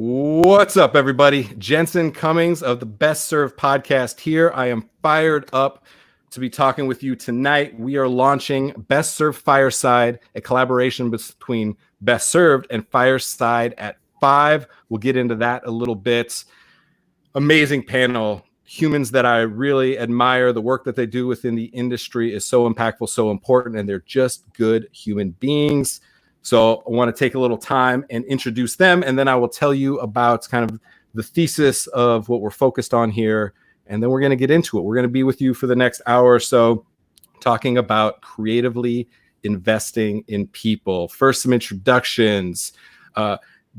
What's up, everybody? Jensen Cummings of the Best Served podcast here. I am fired up to be talking with you tonight. We are launching Best Served Fireside, a collaboration between Best Served and Fireside at 5. We'll get into that a little bit. Amazing panel. Humans that I really admire. The work that they do within the industry is so impactful, so important, and they're just good human beings. So I want to take a little time and introduce them, and then I will tell you about kind of the thesis of what we're focused on here, and then we're going to get into it. We're going to be with you for the next hour or so talking about creatively investing in people. First, some introductions.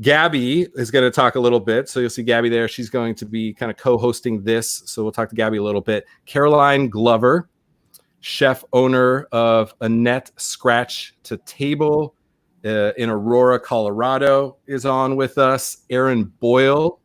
Gabby is going to talk a little bit. So you'll see Gabby there. She's going to be kind of co-hosting this. So we'll talk to Gabby a little bit. Caroline Glover, chef owner of Annette Scratch to Table in Aurora, Colorado, is on with us. Erin Boyle,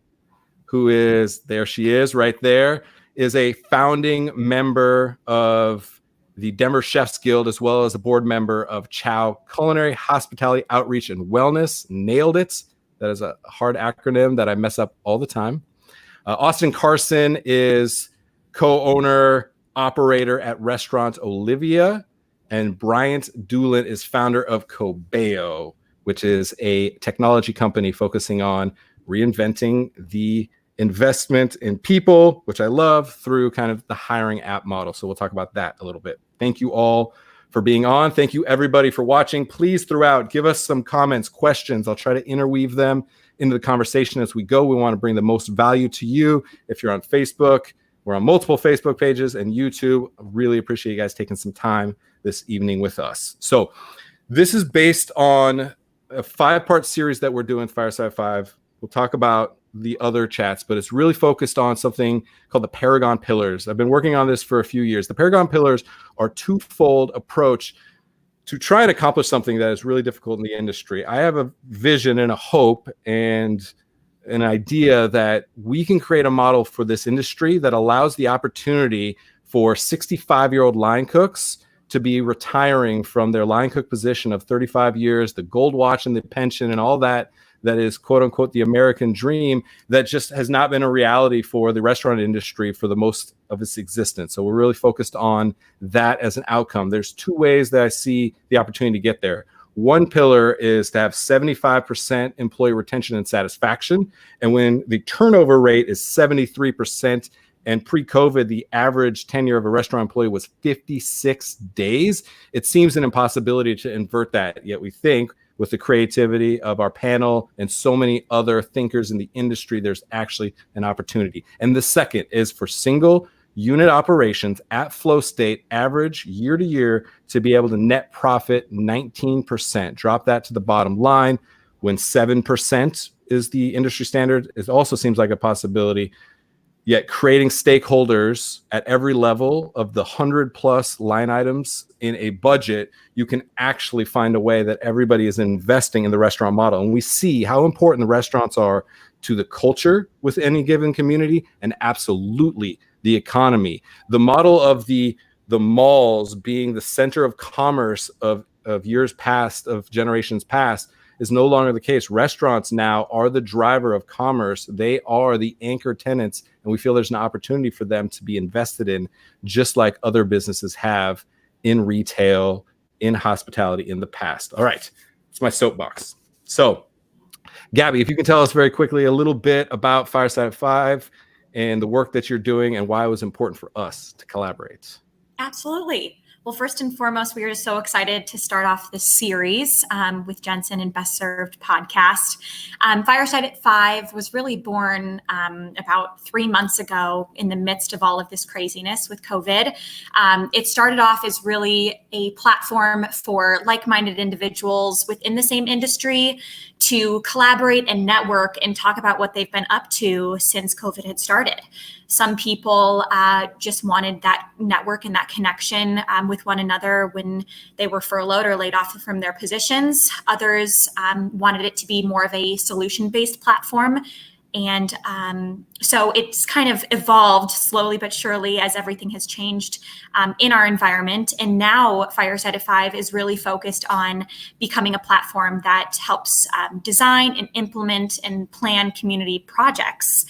who is, there she is right there, is a founding member of the Denver Chefs Guild, as well as a board member of Chow Culinary Hospitality Outreach and Wellness. Nailed it. That is a hard acronym that I mess up all the time. Austin Carson is co-owner, operator at Restaurant Olivia. And Bryant Doolin is founder of Kibeho, which is a technology company focusing on reinventing the investment in people, which I love, through kind of the hiring app model. So we'll talk about that a little bit. Thank you all for being on. Thank you, everybody, for watching. Please, throughout, give us some comments, questions. I'll try to interweave them into the conversation as we go. We want to bring the most value to you. If you're on Facebook, we're on multiple Facebook pages and YouTube. I really appreciate you guys taking some time this evening with us. So this is based on a 5-part series that we're doing, Fireside 5. We'll talk about the other chats, but it's really focused on something called the Paragon Pillars. I've been working on this for a few years. The Paragon Pillars are a twofold approach to try and accomplish something that is really difficult in the industry. I have a vision and a hope and an idea that we can create a model for this industry that allows the opportunity for 65-year-old line cooks to be retiring from their line cook position of 35 years, the gold watch and the pension and all that is quote unquote the American dream that just has not been a reality for the restaurant industry for the most of its existence. So we're really focused on that as an outcome. There's 2 ways that I see the opportunity to get there. One pillar is to have 75% employee retention and satisfaction. And when the turnover rate is 73%, and pre-COVID, the average tenure of a restaurant employee was 56 days. It seems an impossibility to invert that, yet we think with the creativity of our panel and so many other thinkers in the industry, there's actually an opportunity. And the second is for single unit operations at flow state, average year to year, to be able to net profit 19%. Drop that to the bottom line. When 7% is the industry standard, it also seems like a possibility. Yet creating stakeholders at every level of the 100+ line items in a budget, you can actually find a way that everybody is investing in the restaurant model. And we see how important the restaurants are to the culture with any given community and absolutely the economy. The model of the malls being the center of commerce of years past, of generations past, is no longer the case. Restaurants now are the driver of commerce. They are the anchor tenants, and we feel there's an opportunity for them to be invested in, just like other businesses have in retail, in hospitality in the past. All right, it's my soapbox. So, Gabby, if you can tell us very quickly a little bit about Fireside 5 and the work that you're doing and why it was important for us to collaborate. Absolutely. Well, first and foremost, we are so excited to start off this series with Jensen and Best Served podcast. Fireside at 5 was really born about 3 months ago in the midst of all of this craziness with COVID. It started off as really a platform for like-minded individuals within the same industry to collaborate and network and talk about what they've been up to since COVID had started. Some people just wanted that network and that connection with one another when they were furloughed or laid off from their positions. Others wanted it to be more of a solution-based platform And so it's kind of evolved slowly but surely as everything has changed in our environment. And now Fireside at 5 is really focused on becoming a platform that helps design and implement and plan community projects.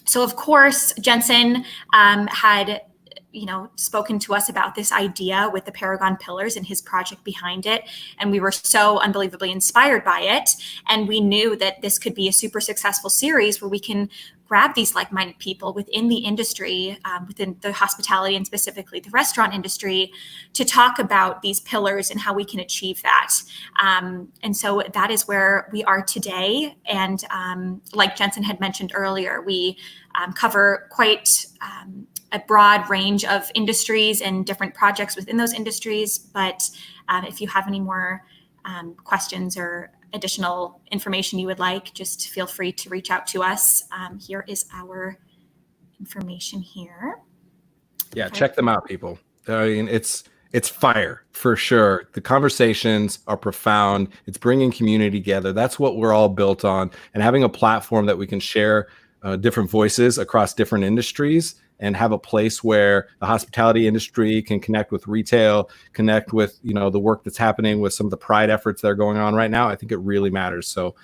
So of course, Jensen had spoken to us about this idea with the Paragon Pillars and his project behind it. And we were so unbelievably inspired by it. And we knew that this could be a super successful series where we can grab these like-minded people within the industry, within the hospitality and specifically the restaurant industry, to talk about these pillars and how we can achieve that. And so that is where we are today. And like Jensen had mentioned earlier, we cover quite a broad range of industries and different projects within those industries. But if you have any more questions or additional information you would like, just feel free to reach out to us. Here is our information here. Yeah, check them out, people. I mean, it's fire for sure. The conversations are profound. It's bringing community together. That's what we're all built on. And having a platform that we can share different voices across different industries and have a place where the hospitality industry can connect with retail, connect with, the work that's happening with some of the pride efforts that are going on right now. I think it really matters. So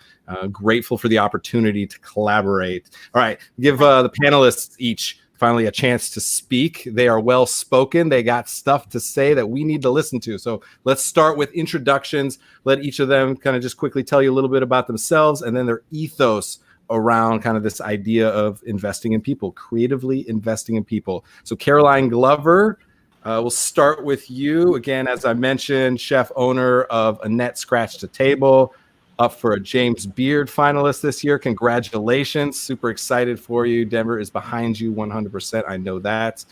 grateful for the opportunity to collaborate. All right, give the panelists each finally a chance to speak. They are well spoken. They got stuff to say that we need to listen to. So let's start with introductions. Let each of them kind of just quickly tell you a little bit about themselves and then their ethos around kind of this idea of investing in people, creatively investing in people. So Caroline Glover, we'll start with you. Again, as I mentioned, chef owner of Annette Scratch to Table, up for a James Beard finalist this year. Congratulations. Super excited for you. Denver is behind you 100%. I know that.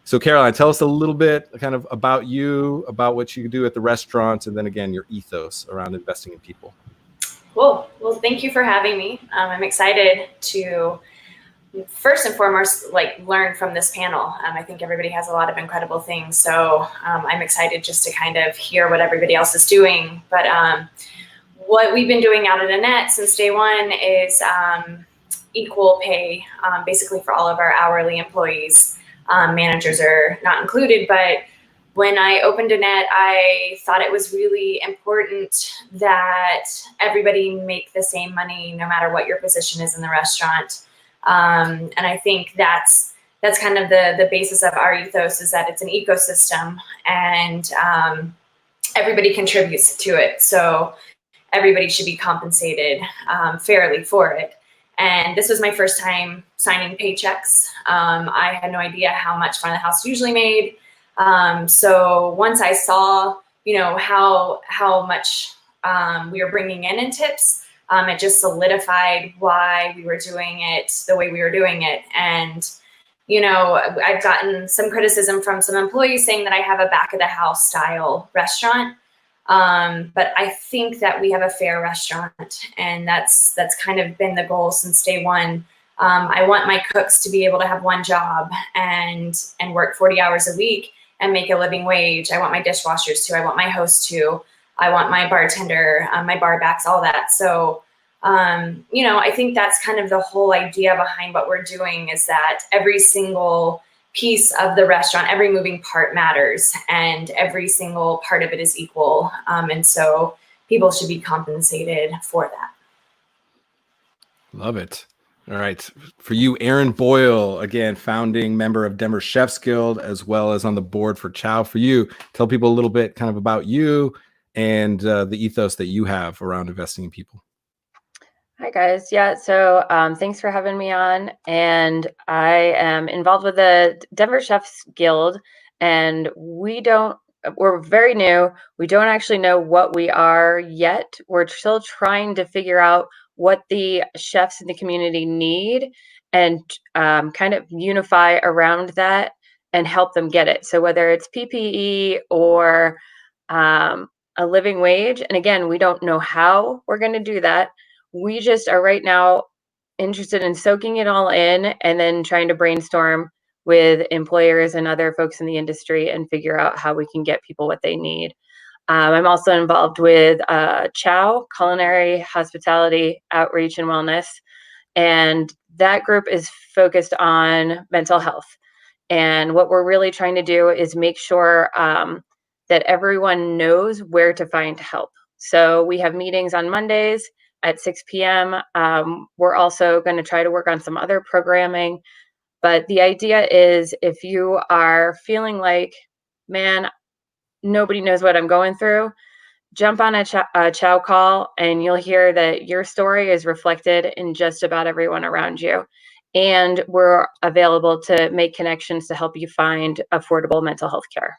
So Caroline, tell us a little bit kind of about you, about what you do at the restaurants, and then again, your ethos around investing in people. Cool. Well, thank you for having me. I'm excited to first and foremost, learn from this panel. I think everybody has a lot of incredible things. So I'm excited just to kind of hear what everybody else is doing. But what we've been doing out at Annette since day one is equal pay, basically for all of our hourly employees. Managers are not included, but when I opened Annette, I thought it was really important that everybody make the same money no matter what your position is in the restaurant. And I think that's kind of the basis of our ethos, is that it's an ecosystem and everybody contributes to it. So everybody should be compensated fairly for it. And this was my first time signing paychecks. I had no idea how much front of the house usually made. So once I saw, how much we were bringing in tips, it just solidified why we were doing it the way we were doing it. And, I've gotten some criticism from some employees saying that I have a back of the house style restaurant. But I think that we have a fair restaurant, and that's kind of been the goal since day one. I want my cooks to be able to have one job and work 40 hours a week and make a living wage. I want my dishwashers to, I want my host to, I want my bartender, my bar backs, all that. So, I think that's kind of the whole idea behind what we're doing, is that every single piece of the restaurant, every moving part matters, and every single part of it is equal. And so people should be compensated for that. Love it. All right. For you, Aaron Boyle, again, founding member of Denver Chefs Guild, as well as on the board for Chow. For you, tell people a little bit kind of about you and the ethos that you have around investing in people. Hi, guys. Yeah, so thanks for having me on. And I am involved with the Denver Chefs Guild, and we're very new. We don't actually know what we are yet. We're still trying to figure out what the chefs in the community need and kind of unify around that and help them get it. So whether it's PPE or a living wage, and again, we don't know how we're going to do that. We just are right now interested in soaking it all in and then trying to brainstorm with employers and other folks in the industry and figure out how we can get people what they need. I'm also involved with Chow, Culinary, Hospitality, Outreach, and Wellness. And that group is focused on mental health. And what we're really trying to do is make sure that everyone knows where to find help. So we have meetings on Mondays at 6 p.m. We're also going to try to work on some other programming. But the idea is, if you are feeling like, man, nobody knows what I'm going through, jump on a chow call and you'll hear that your story is reflected in just about everyone around you. And we're available to make connections to help you find affordable mental health care.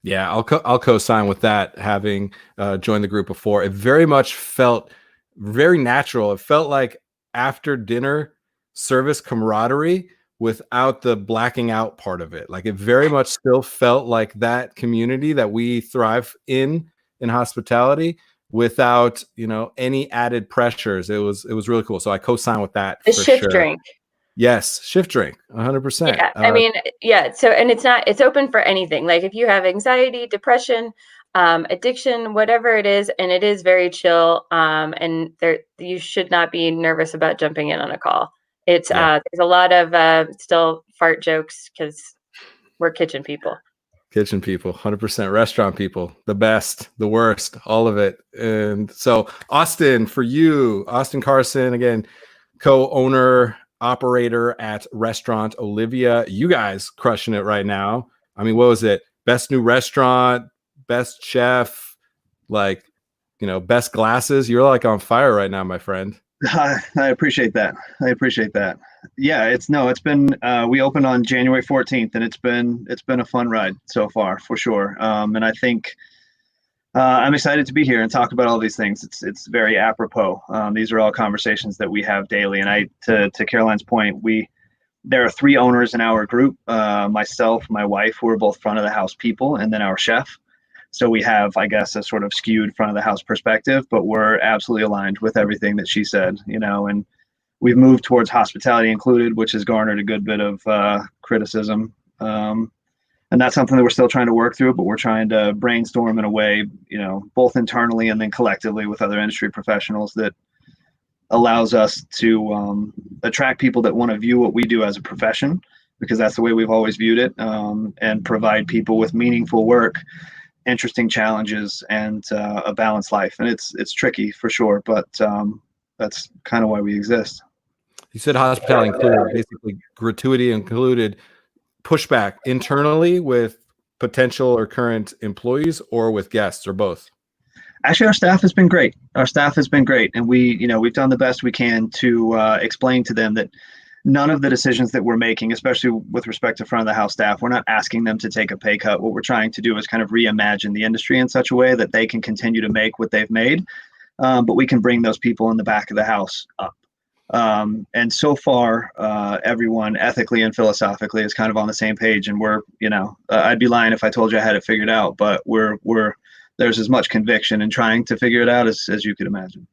Yeah, I'll co-sign with that, having joined the group before. It very much felt very natural. It felt like after dinner service camaraderie without the blacking out part of it. Like, it very much still felt like that community that we thrive in hospitality, without, any added pressures. It was really cool. So I co-sign with that. The for shift sure. drink. Yes, shift drink, 100%. Yeah, I mean, yeah. So, and it's open for anything. Like, if you have anxiety, depression, addiction, whatever it is, and it is very chill. And you should not be nervous about jumping in on a call. It's there's a lot of still fart jokes because we're kitchen people. Kitchen people, 100%. Restaurant people, the best, the worst, all of it. And so, Austin, for you, Austin Carson, again, co-owner, operator at Restaurant Olivia. You guys crushing it right now. I mean, what was it? Best new restaurant, best chef, best glasses. You're like on fire right now, my friend. I appreciate that. Yeah, it's been, we opened on January 14th, and it's been a fun ride so far, for sure. And I think I'm excited to be here and talk about all these things. It's very apropos. These are all conversations that we have daily. And to Caroline's point, there are 3 owners in our group, myself, my wife, who are both front of the house people, and then our chef. So we have, I guess, a sort of skewed front of the house perspective, but we're absolutely aligned with everything that she said, and we've moved towards hospitality included, which has garnered a good bit of criticism. And that's something that we're still trying to work through, but we're trying to brainstorm in a way, both internally and then collectively with other industry professionals, that allows us to attract people that want to view what we do as a profession, because that's the way we've always viewed it, and provide people with meaningful work, interesting challenges, and a balanced life. And it's tricky for sure, but that's kind of why we exist. You said hospitality included, basically gratuity included. Pushback internally with potential or current employees, or with guests, or both? Actually, our staff has been great. And we've done the best we can to explain to them that none of the decisions that we're making, especially with respect to front of the house staff, we're not asking them to take a pay cut. What we're trying to do is kind of reimagine the industry in such a way that they can continue to make what they've made, but we can bring those people in the back of the house up. And so far, everyone ethically and philosophically is kind of on the same page, and we're, I'd be lying if I told you I had it figured out, but there's as much conviction in trying to figure it out as you could imagine.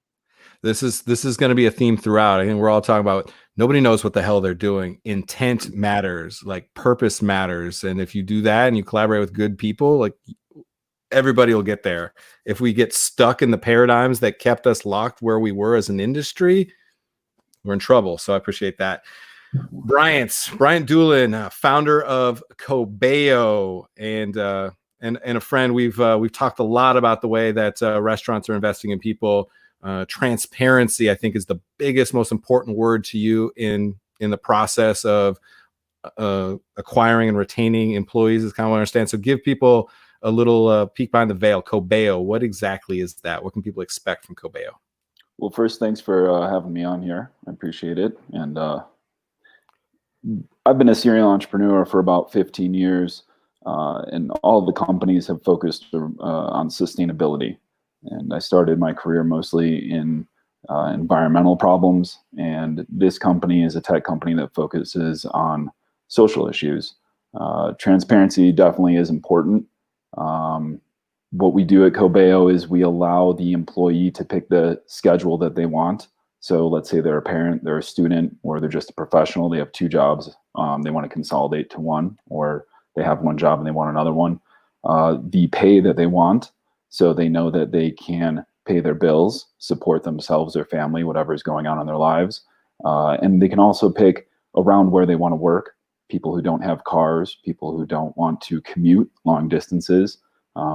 This is going to be a theme throughout. I think we're all talking about nobody knows what the hell they're doing. Intent matters, like purpose matters. And if you do that and you collaborate with good people, like, everybody will get there. If we get stuck in the paradigms that kept us locked where we were as an industry, we're in trouble. So I appreciate that. Bryant Doolin, founder of Kibeho, and a friend. We've talked a lot about the way that restaurants are investing in people. Transparency, I think, is the biggest, most important word to you in the process of acquiring and retaining employees, is kind of what I understand. So give people a little peek behind the veil. Kibeho, what exactly is that? What can people expect from Kibeho? Well, first, thanks for having me on here. I appreciate it. And I've been a serial entrepreneur for about 15 years, and all of the companies have focused on sustainability. And I started my career mostly in environmental problems, and this company is a tech company that focuses on social issues. Transparency definitely is important. What we do at Kibeho is we allow the employee to pick the schedule that they want. So let's say they're a parent, they're a student, or they're just a professional. They have 2 jobs. They want to consolidate to one, or they have 1 job and they want another one. The pay that they want, so they know that they can pay their bills, support themselves, their family, whatever is going on in their lives. And they can also pick around where they want to work. People who don't have cars, people who don't want to commute long distances,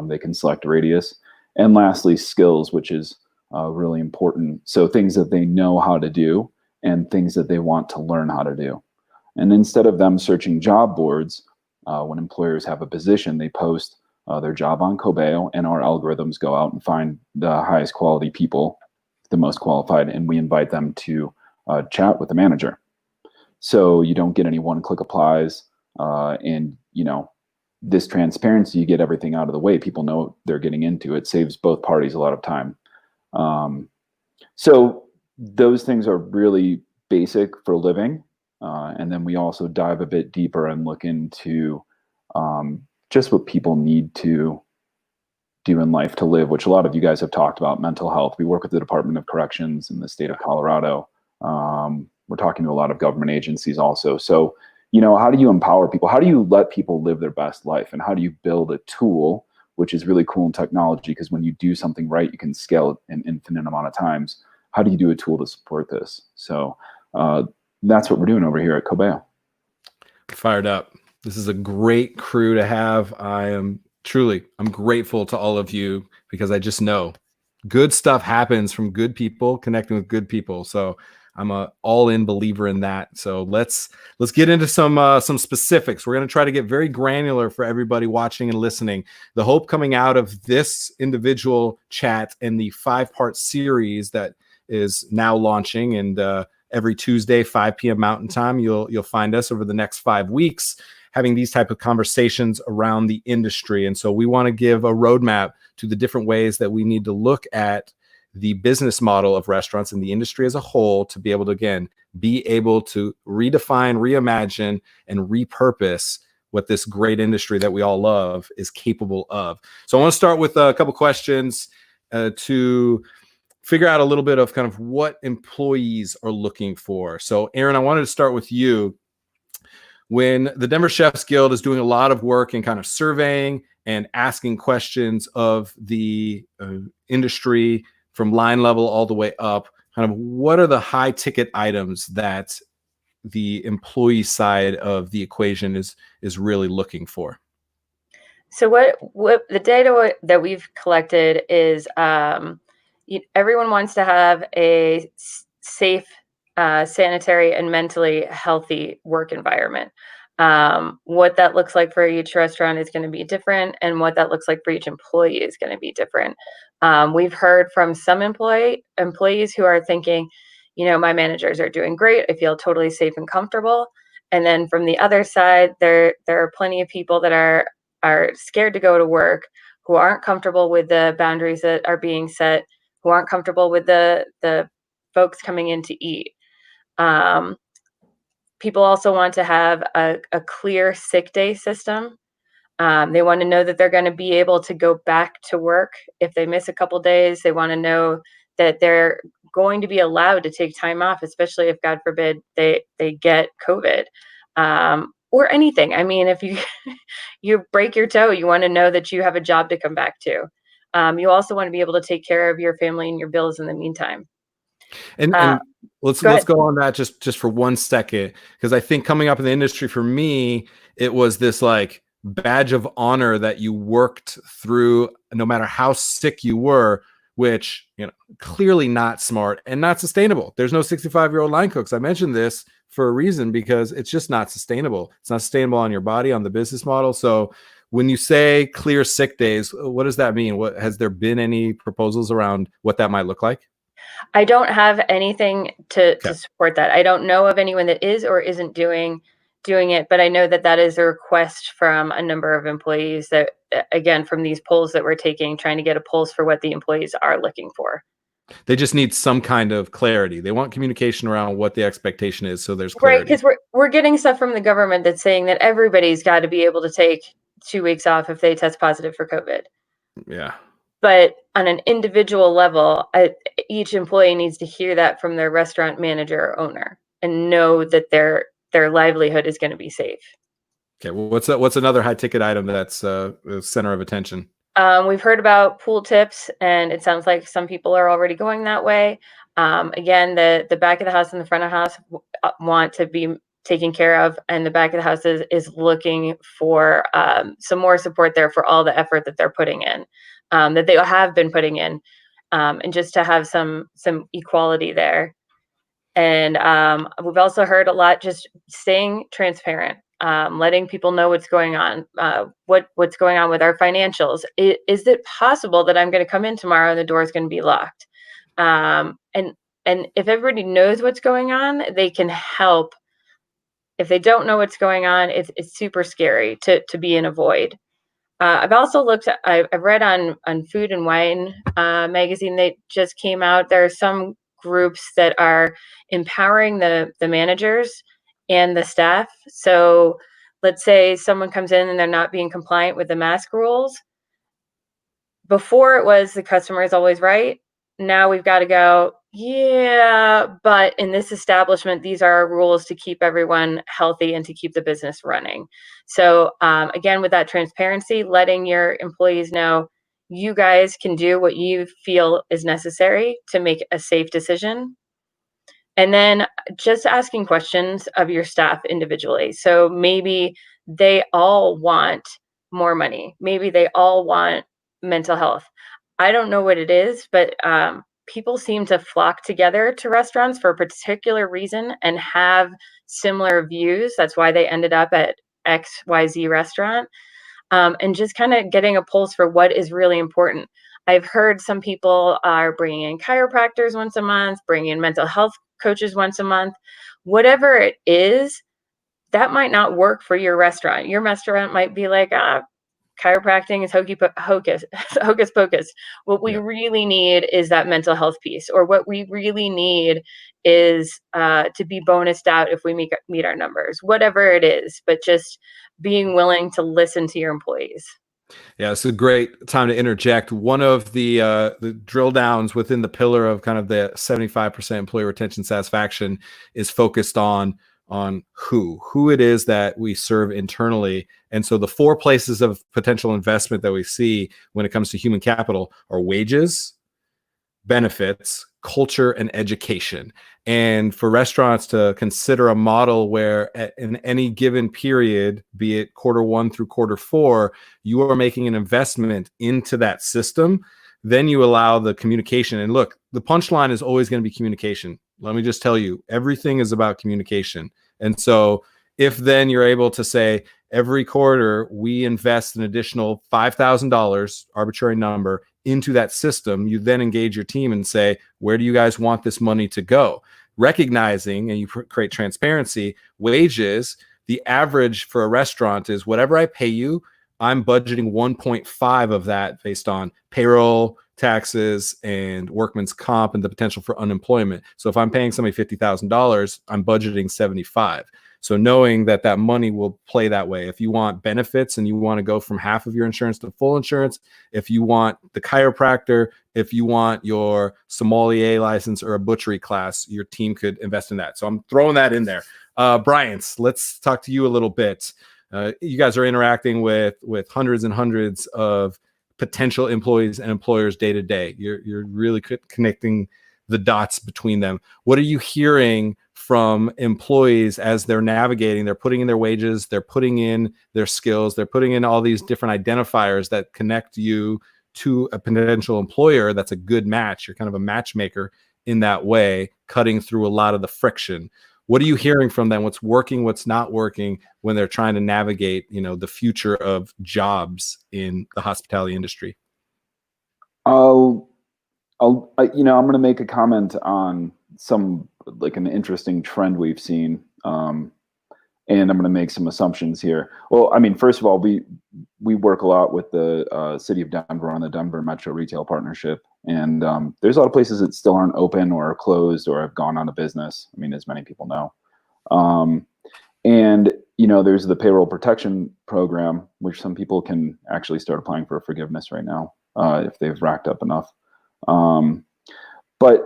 they can select a radius. And lastly, skills, which is really important. So things that they know how to do and things that they want to learn how to do. And instead of them searching job boards, when employers have a position, they post their job on Kibeho, and our algorithms go out and find the highest quality people, the most qualified, and we invite them to chat with the manager. So you don't get any one-click applies, and this transparency, you get everything out of the way. People know they're getting into it. Saves both parties a lot of time. So those things are really basic for a living, and then we also dive a bit deeper and look into just what people need to do in life to live, which a lot of you guys have talked about. Mental health. We work with the Department of Corrections in the state of Colorado. We're talking to a lot of government agencies also. So, how do you empower people? How do you let people live their best life? And how do you build a tool, which is really cool in technology, because when you do something right, you can scale it an infinite amount of times. How do you do a tool to support this? So that's what we're doing over here at Kibeho. Fired up. This is a great crew to have. I'm grateful to all of you, because I just know good stuff happens from good people connecting with good people. So I'm a all-in believer in that. So let's get into some specifics. We're going to try to get very granular for everybody watching and listening. The hope coming out of this individual chat and the 5-part series that is now launching, and every Tuesday, 5 p.m. Mountain Time, you'll find us over the next 5 weeks having these type of conversations around the industry. And so we want to give a roadmap to the different ways that we need to look at the business model of restaurants and the industry as a whole, to be able to, again, be able to redefine, reimagine, and repurpose what this great industry that we all love is capable of. So I want to start with a couple questions to figure out a little bit of kind of what employees are looking for. So Aaron, I wanted to start with you. When the Denver Chefs Guild is doing a lot of work in kind of surveying and asking questions of the industry from line level all the way up, kind of what are the high ticket items that the employee side of the equation is really looking for? So what the data that we've collected is everyone wants to have a safe, sanitary, and mentally healthy work environment. What that looks like for each restaurant is going to be different, and what that looks like for each employee is going to be different. We've heard from some employees who are thinking, my managers are doing great. I feel totally safe and comfortable. And then from the other side, there are plenty of people that are scared to go to work, who aren't comfortable with the boundaries that are being set, who aren't comfortable with the folks coming in to eat. People also want to have a clear sick day system. They want to know that they're going to be able to go back to work if they miss a couple days. They want to know that they're going to be allowed to take time off, especially if, God forbid, they get COVID or anything. I mean, if you break your toe, you want to know that you have a job to come back to. You also want to be able to take care of your family and your bills in the meantime. And let's go on that just for 1 second, because I think coming up in the industry, for me, it was this like badge of honor that you worked through no matter how sick you were, which clearly not smart and not sustainable. There's no 65-year-old line cooks. I mentioned this for a reason, because it's just not sustainable. It's not sustainable on your body, on the business model. So when you say clear sick days, what does that mean? Has there been any proposals around what that might look like? I don't have anything to support that. I don't know of anyone that is or isn't doing it, but I know that is a request from a number of employees that, again, from these polls that we're taking, trying to get a pulse for what the employees are looking for. They just need some kind of clarity. They want communication around what the expectation is, so there's clarity. Right, because we're getting stuff from the government that's saying that everybody's got to be able to take 2 weeks off if they test positive for COVID. Yeah. But on an individual level, each employee needs to hear that from their restaurant manager or owner and know that their livelihood is going to be safe. Okay. Well, what's another high ticket item that's the center of attention? We've heard about pool tips, and it sounds like some people are already going that way. Again, the back of the house and the front of the house want to be taken care of, and the back of the house is looking for some more support there for all the effort that they're putting in, that they have been putting in, and just to have some equality there. And we've also heard a lot just staying transparent, letting people know what's going on, what's going on with our financials. Is it possible that I'm going to come in tomorrow and the door is going to be locked? And if everybody knows what's going on, they can help. If they don't know what's going on, it's super scary to be in a void. I've also I've read on Food and Wine magazine that just came out. There are some groups that are empowering the managers and the staff. So let's say someone comes in and they're not being compliant with the mask rules. Before it was the customer is always right. Now we've got to go, yeah, but in this establishment, these are our rules to keep everyone healthy and to keep the business running. So again, with that transparency, letting your employees know you guys can do what you feel is necessary to make a safe decision. And then just asking questions of your staff individually. So maybe they all want more money. Maybe they all want mental health. I don't know what it is, but people seem to flock together to restaurants for a particular reason and have similar views. That's why they ended up at XYZ restaurant. And just kind of getting a pulse for what is really important. I've heard some people are bringing in chiropractors once a month, bringing in mental health coaches once a month. Whatever it is, that might not work for your restaurant. Your restaurant might be like, chiropractic is hocus pocus. What we really need is that mental health piece, or what we really need is to be bonused out if we meet our numbers, whatever it is, but just being willing to listen to your employees. Yeah, it's a great time to interject. One of the drill downs within the pillar of kind of the 75% employee retention satisfaction is focused on who it is that we serve internally. And so the 4 places of potential investment that we see when it comes to human capital are wages, benefits, culture, and education. And for restaurants to consider a model where in any given period, be it Q1 through Q4, you are making an investment into that system, then you allow the communication. And look, the punchline is always going to be communication. Let me just tell you, everything is about communication. And so if then you're able to say, every quarter we invest an additional $5,000, arbitrary number, into that system, you then engage your team and say, where do you guys want this money to go? Recognizing, and you create transparency, wages, the average for a restaurant is whatever I pay you, I'm budgeting 1.5 of that based on payroll, taxes, and workman's comp, and the potential for unemployment. So if I'm paying somebody $50,000, I'm budgeting 75. So knowing that that money will play that way. If you want benefits and you want to go from half of your insurance to full insurance, if you want the chiropractor, if you want your sommelier license or a butchery class, your team could invest in that. So I'm throwing that in there. Bryant, let's talk to you a little bit. You guys are interacting with hundreds and hundreds of potential employees and employers day to day. You're really connecting the dots between them. What are you hearing from employees as they're navigating? They're putting in their wages, they're putting in their skills, they're putting in all these different identifiers that connect you to a potential employer that's a good match. You're kind of a matchmaker in that way, cutting through a lot of the friction. What are you hearing from them? What's working, what's not working when they're trying to navigate, the future of jobs in the hospitality industry? I'm going to make a comment on an interesting trend we've seen, and I'm going to make some assumptions here. Well, I mean, first of all, we work a lot with the city of Denver on the Denver Metro Retail Partnership, and there's a lot of places that still aren't open or are closed or have gone out of business. I mean, as many people know, and there's the payroll protection program, which some people can actually start applying for forgiveness right now if they've racked up enough. But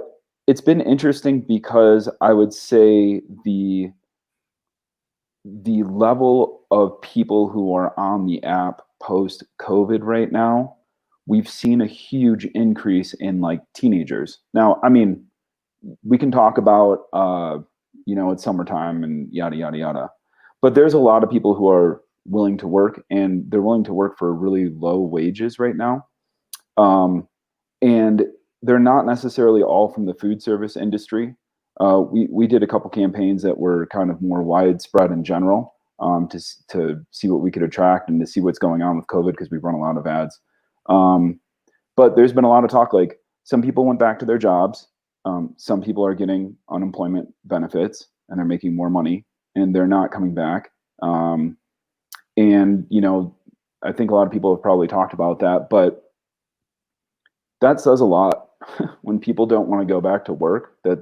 it's been interesting because I would say the level of people who are on the app post COVID right now, we've seen a huge increase in teenagers. Now, I mean, we can talk about, it's summertime and yada, yada, yada. But there's a lot of people who are willing to work, and they're willing to work for really low wages right now. And they're not necessarily all from the food service industry. We did a couple campaigns that were kind of more widespread in general, to see what we could attract and to see what's going on with COVID, because we've run a lot of ads. But there's been a lot of talk, like some people went back to their jobs. Some people are getting unemployment benefits and they're making more money and they're not coming back. And, I think a lot of people have probably talked about that, but that says a lot when people don't want to go back to work, that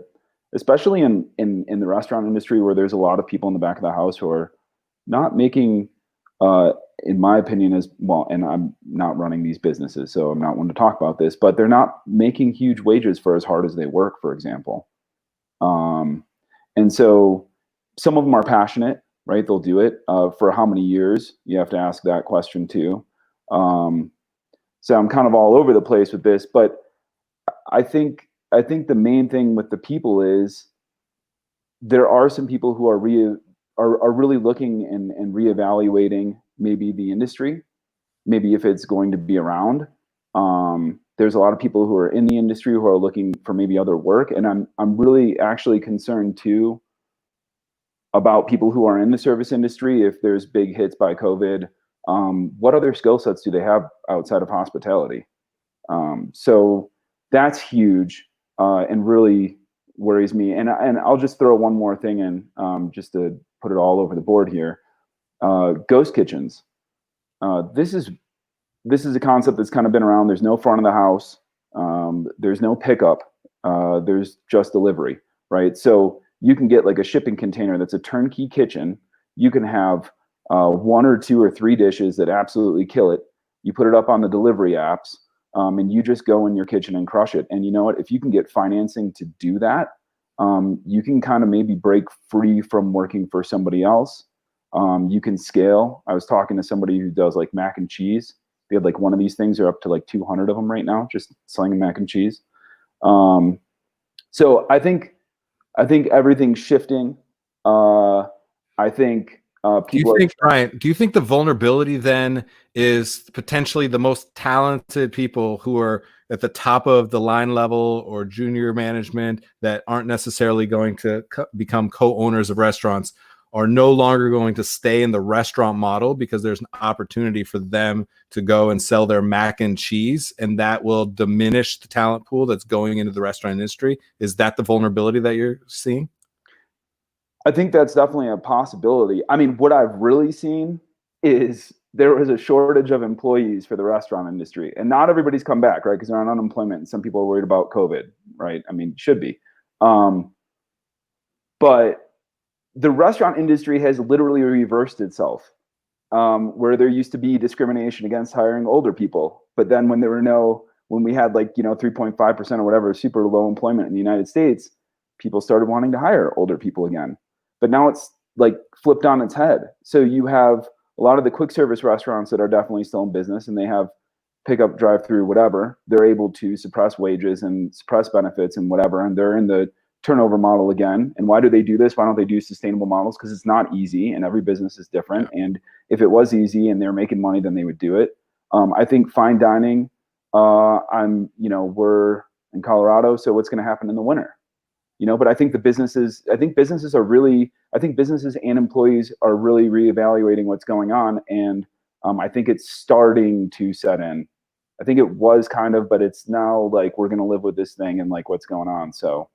especially in the restaurant industry, where there's a lot of people in the back of the house who are not making, in my opinion, as well, and I'm not running these businesses, so I'm not one to talk about this, but they're not making huge wages for as hard as they work, for example. And so some of them are passionate, right? They'll do it. For how many years? You have to ask that question too. So I'm kind of all over the place with this, but I think the main thing with the people is there are some people who are really looking and reevaluating maybe the industry, maybe if it's going to be around. There's a lot of people who are in the industry who are looking for maybe other work, and I'm really actually concerned too about people who are in the service industry. If there's big hits by COVID, what other skill sets do they have outside of hospitality? So that's huge, and really worries me. And I'll just throw one more thing in, just to put it all over the board here. Ghost kitchens. This is a concept that's kind of been around. There's no front of the house. There's no pickup. There's just delivery, right? So you can get like a shipping container that's a turnkey kitchen. You can have 1 or 2 or 3 dishes that absolutely kill it. You put it up on the delivery apps, and you just go in your kitchen and crush it. And you know what? If you can get financing to do that, you can kind of maybe break free from working for somebody else. You can scale. I was talking to somebody who does like mac and cheese. They had like one of these things. They're up to like 200 of them right now, just selling mac and cheese. So I think everything's shifting. I think people. Brian, do you think the vulnerability then is potentially the most talented people who are at the top of the line level or junior management that aren't necessarily going to become co-owners of restaurants are no longer going to stay in the restaurant model because there's an opportunity for them to go and sell their mac and cheese, and that will diminish the talent pool that's going into the restaurant industry? Is that the vulnerability that you're seeing? I think that's definitely a possibility. I mean, what I've really seen is there was a shortage of employees for the restaurant industry, and not everybody's come back, right? Because they're on unemployment and some people are worried about COVID, right? I mean, should be. But the restaurant industry has literally reversed itself, where there used to be discrimination against hiring older people. But then when we had like, 3.5% or whatever, super low employment in the United States, people started wanting to hire older people again. But now it's like flipped on its head. So you have a lot of the quick service restaurants that are definitely still in business and they have pickup, drive-through, whatever. They're able to suppress wages and suppress benefits and whatever. And they're in the turnover model again. And why do they do this? Why don't they do sustainable models? Because it's not easy and every business is different. And if it was easy and they're making money, then they would do it. I think fine dining, we're in Colorado, so what's going to happen in the winter? But I think businesses and employees are really reevaluating what's going on. And I think it's starting to set in. I think it was kind of, but it's now like, we're going to live with this thing and like what's going on. So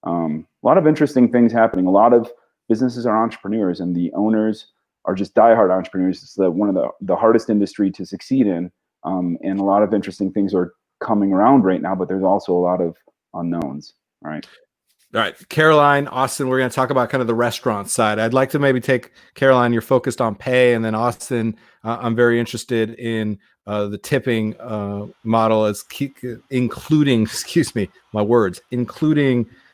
a lot of interesting things happening. A lot of businesses are entrepreneurs and the owners are just diehard entrepreneurs. It's one of the hardest industry to succeed in. And a lot of interesting things are coming around right now, but there's also a lot of unknowns. All right, Caroline, Austin, we're going to talk about kind of the restaurant side. I'd like to maybe take Caroline, you're focused on pay, and then Austin, I'm very interested in the tipping model as including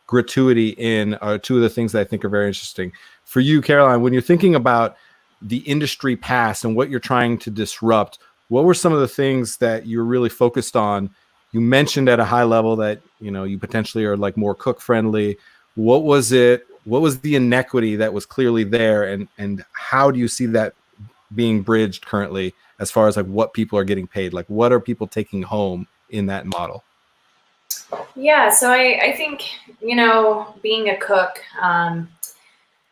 gratuity in 2 of the things that I think are very interesting. For you, Caroline, when you're thinking about the industry past and what you're trying to disrupt, what were some of the things that you're really focused on, You mentioned at a high level that, you know, you potentially are like more cook friendly. What was it? What was the inequity that was clearly there? And how do you see that being bridged currently as far as like what people are getting paid? Like what are people taking home in that model? Yeah, so I think, you know, being a cook,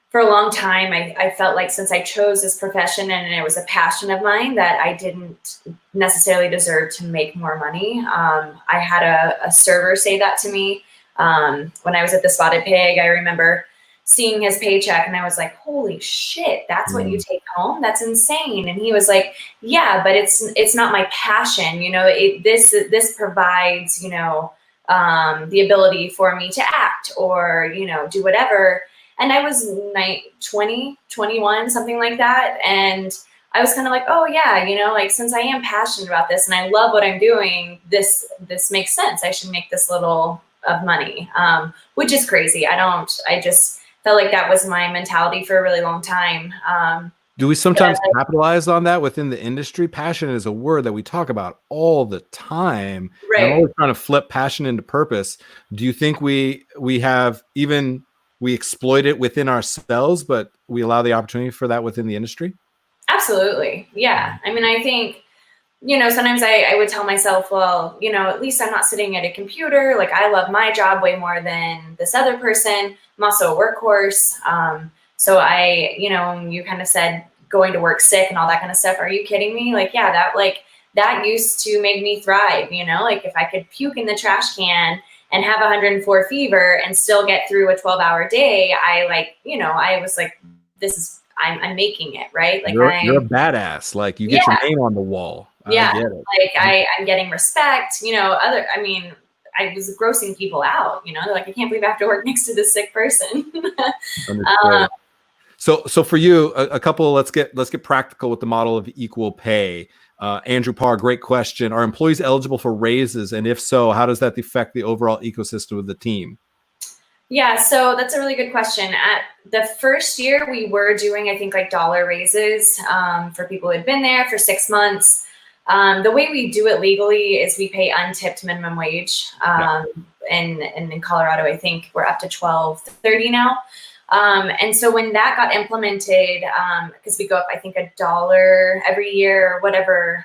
for a long time, I felt like since I chose this profession and it was a passion of mine, that I didn't necessarily deserve to make more money. I had a server say that to me when I was at the Spotted Pig. I remember seeing his paycheck and I was like, holy shit, that's what you take home? That's insane. And he was like, yeah, but it's not my passion. You know, this provides, you know, the ability for me to act or, you know, do whatever. And I was 20, 21, something like that. And I was kind of like, oh yeah, you know, like since I am passionate about this and I love what I'm doing, this makes sense. I should make this little of money, which is crazy. I just felt like that was my mentality for a really long time. Do we sometimes capitalize on that within the industry? Passion is a word that we talk about all the time. Right. And I'm always trying to flip passion into purpose. Do you think we exploit it within ourselves, but we allow the opportunity for that within the industry? Absolutely. Yeah. I mean, I think, you know, sometimes I would tell myself, well, you know, at least I'm not sitting at a computer. Like I love my job way more than this other person. I'm also a workhorse. So you know, you kind of said going to work sick and all that kind of stuff. Are you kidding me? Like, yeah, that used to make me thrive, you know, like if I could puke in the trash can and have 104 fever and still get through a 12-hour day, I was like, I'm making it, right? Like you're a badass. Like you get your name on the wall. Yeah. I get it. I'm getting respect, you know, I was grossing people out, you know, they're like, I can't believe I have to work next to this sick person. So for you, a couple, let's get practical with the model of equal pay. Andrew Parr, great question. Are employees eligible for raises? And if so, how does that affect the overall ecosystem of the team? Yeah, so that's a really good question. At the first year, we were doing, I think, like dollar raises for people who had been there for 6 months. The way we do it legally is we pay untipped minimum wage. And in Colorado, I think we're up to $12.30 now. And so when that got implemented, because we go up, I think $1 every year or whatever,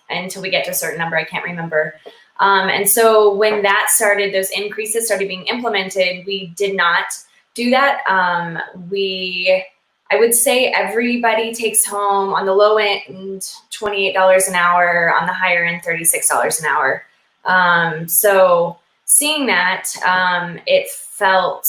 until we get to a certain number, I can't remember. And so when that started, those increases started being implemented, we did not do that. I would say everybody takes home on the low end, $28 an hour, on the higher end, $36 an hour. So seeing that, I felt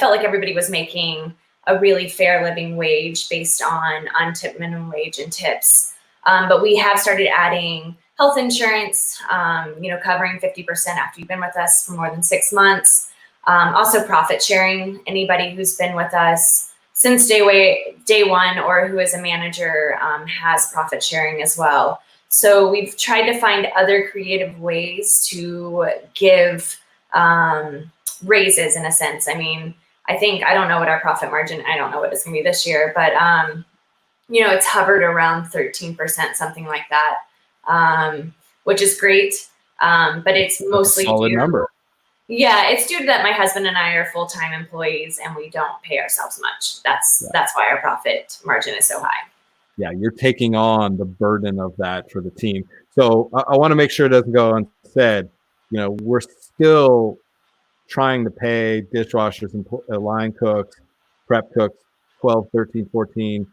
like everybody was making a really fair living wage based on untipped minimum wage and tips. But we have started adding health insurance, covering 50% after you've been with us for more than 6 months. Also profit sharing, anybody who's been with us since day one or who is a manager has profit sharing as well. So we've tried to find other creative ways to give raises in a sense. I mean, I don't know what our profit margin, I don't know what it's gonna be this year, but it's hovered around 13%, something like that, which is great. But it's mostly solid number. Yeah, it's due to that my husband and I are full-time employees and we don't pay ourselves much. That's why our profit margin is so high. Yeah, you're taking on the burden of that for the team. So I want to make sure it doesn't go unsaid. We're still trying to pay dishwashers and line cooks, prep cooks, 12, 13, 14,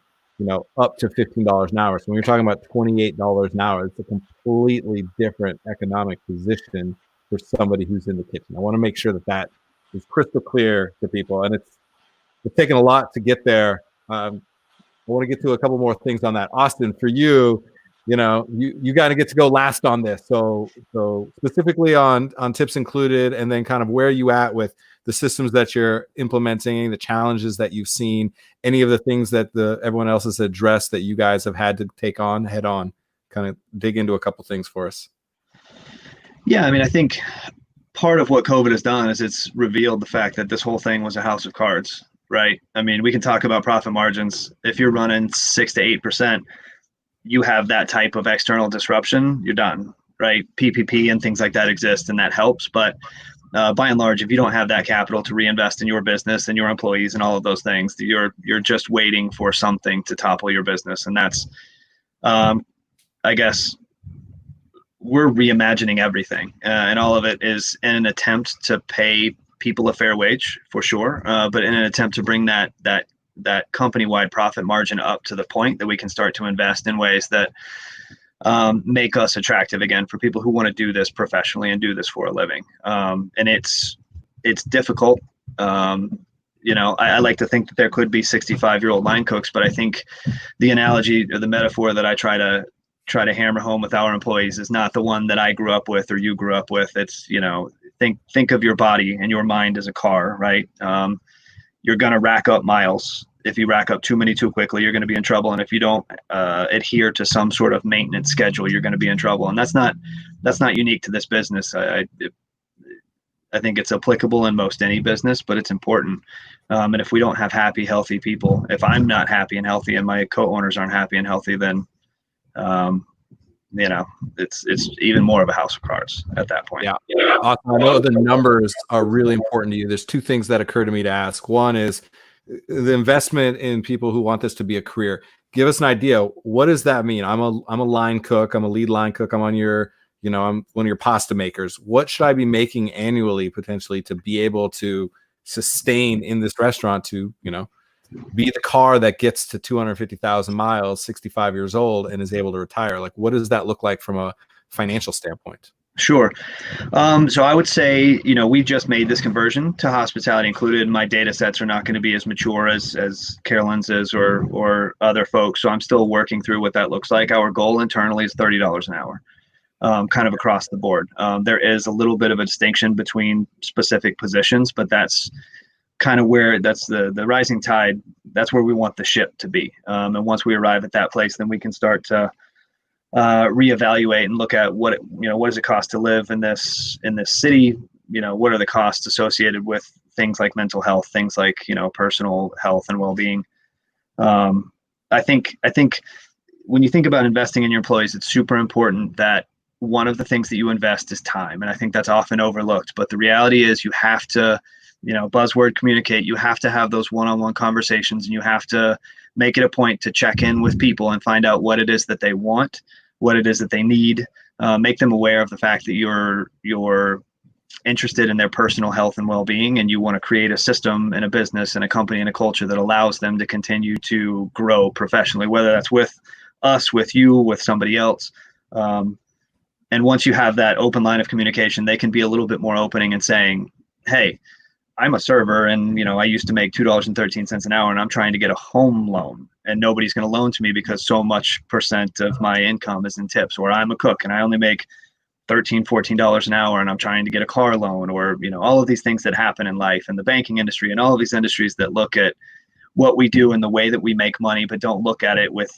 up to $15 an hour. So when you're talking about $28 an hour, it's a completely different economic position for somebody who's in the kitchen. I want to make sure that is crystal clear to people. And it's taken a lot to get there. I want to get to a couple more things on that. Austin, for you, you got to get to go last on this. So specifically on tips included, and then kind of where you at with the systems that you're implementing, the challenges that you've seen, any of the things that everyone else has addressed that you guys have had to take on head on, kind of dig into a couple things for us. Yeah, I mean, I think part of what COVID has done is it's revealed the fact that this whole thing was a house of cards, right? I mean, we can talk about profit margins. If you're running 6 to 8%, you have that type of external disruption, you're done. right? PPP and things like that exist, and that helps. But by and large, if you don't have that capital to reinvest in your business and your employees and all of those things, you're just waiting for something to topple your business. And that's, I guess, we're reimagining everything, and all of it is in an attempt to pay people a fair wage, for sure, but in an attempt to bring that company-wide profit margin up to the point that we can start to invest in ways that make us attractive again for people who want to do this professionally and do this for a living. And it's difficult. I like to think that there could be 65-year-old line cooks, but I think the analogy or the metaphor that I try to hammer home with our employees is not the one that I grew up with or you grew up with. It's, think of your body and your mind as a car, right? You're going to rack up miles. If you rack up too many too quickly, you're going to be in trouble. And if you don't adhere to some sort of maintenance schedule, you're going to be in trouble. And that's not unique to this business. I think it's applicable in most any business, but it's important. And if we don't have happy, healthy people, if I'm not happy and healthy and my co-owners aren't happy and healthy, then it's even more of a house of cards at that point. Yeah. Awesome. I know the numbers are really important to you. There's two things that occur to me to ask. One is the investment in people who want this to be a career. Give us an idea. What does that mean? I'm a line cook. I'm a lead line cook. I'm on your, I'm one of your pasta makers. What should I be making annually potentially to be able to sustain in this restaurant to, be the car that gets to 250,000 miles, 65 years old, and is able to retire? Like, what does that look like from a financial standpoint? Sure. So I would say, we just made this conversion to hospitality included. My data sets are not going to be as mature as Carolyn's is or other folks. So I'm still working through what that looks like. Our goal internally is $30 an hour, kind of across the board. There is a little bit of a distinction between specific positions, but that's kind of where that's the rising tide. That's where we want the ship to be. And once we arrive at that place, then we can start to reevaluate and look at what does it cost to live in this city? What are the costs associated with things like mental health, things like, personal health and well-being. I think when you think about investing in your employees, it's super important that one of the things that you invest is time. And I think that's often overlooked, but the reality is you have to, buzzword communicate. You have to have those one-on-one conversations, and you have to make it a point to check in with people and find out what it is that they want, what it is that they need, make them aware of the fact that you're interested in their personal health and well-being, and you want to create a system and a business and a company and a culture that allows them to continue to grow professionally, whether that's with us, with you, with somebody else. And once you have that open line of communication, they can be a little bit more opening and saying, hey, I'm a server and, I used to make $2.13 an hour and I'm trying to get a home loan and nobody's going to loan to me because so much % of my income is in tips. Or I'm a cook and I only make $13, $14 an hour and I'm trying to get a car loan, or, all of these things that happen in life and the banking industry and all of these industries that look at what we do and the way that we make money, but don't look at it with,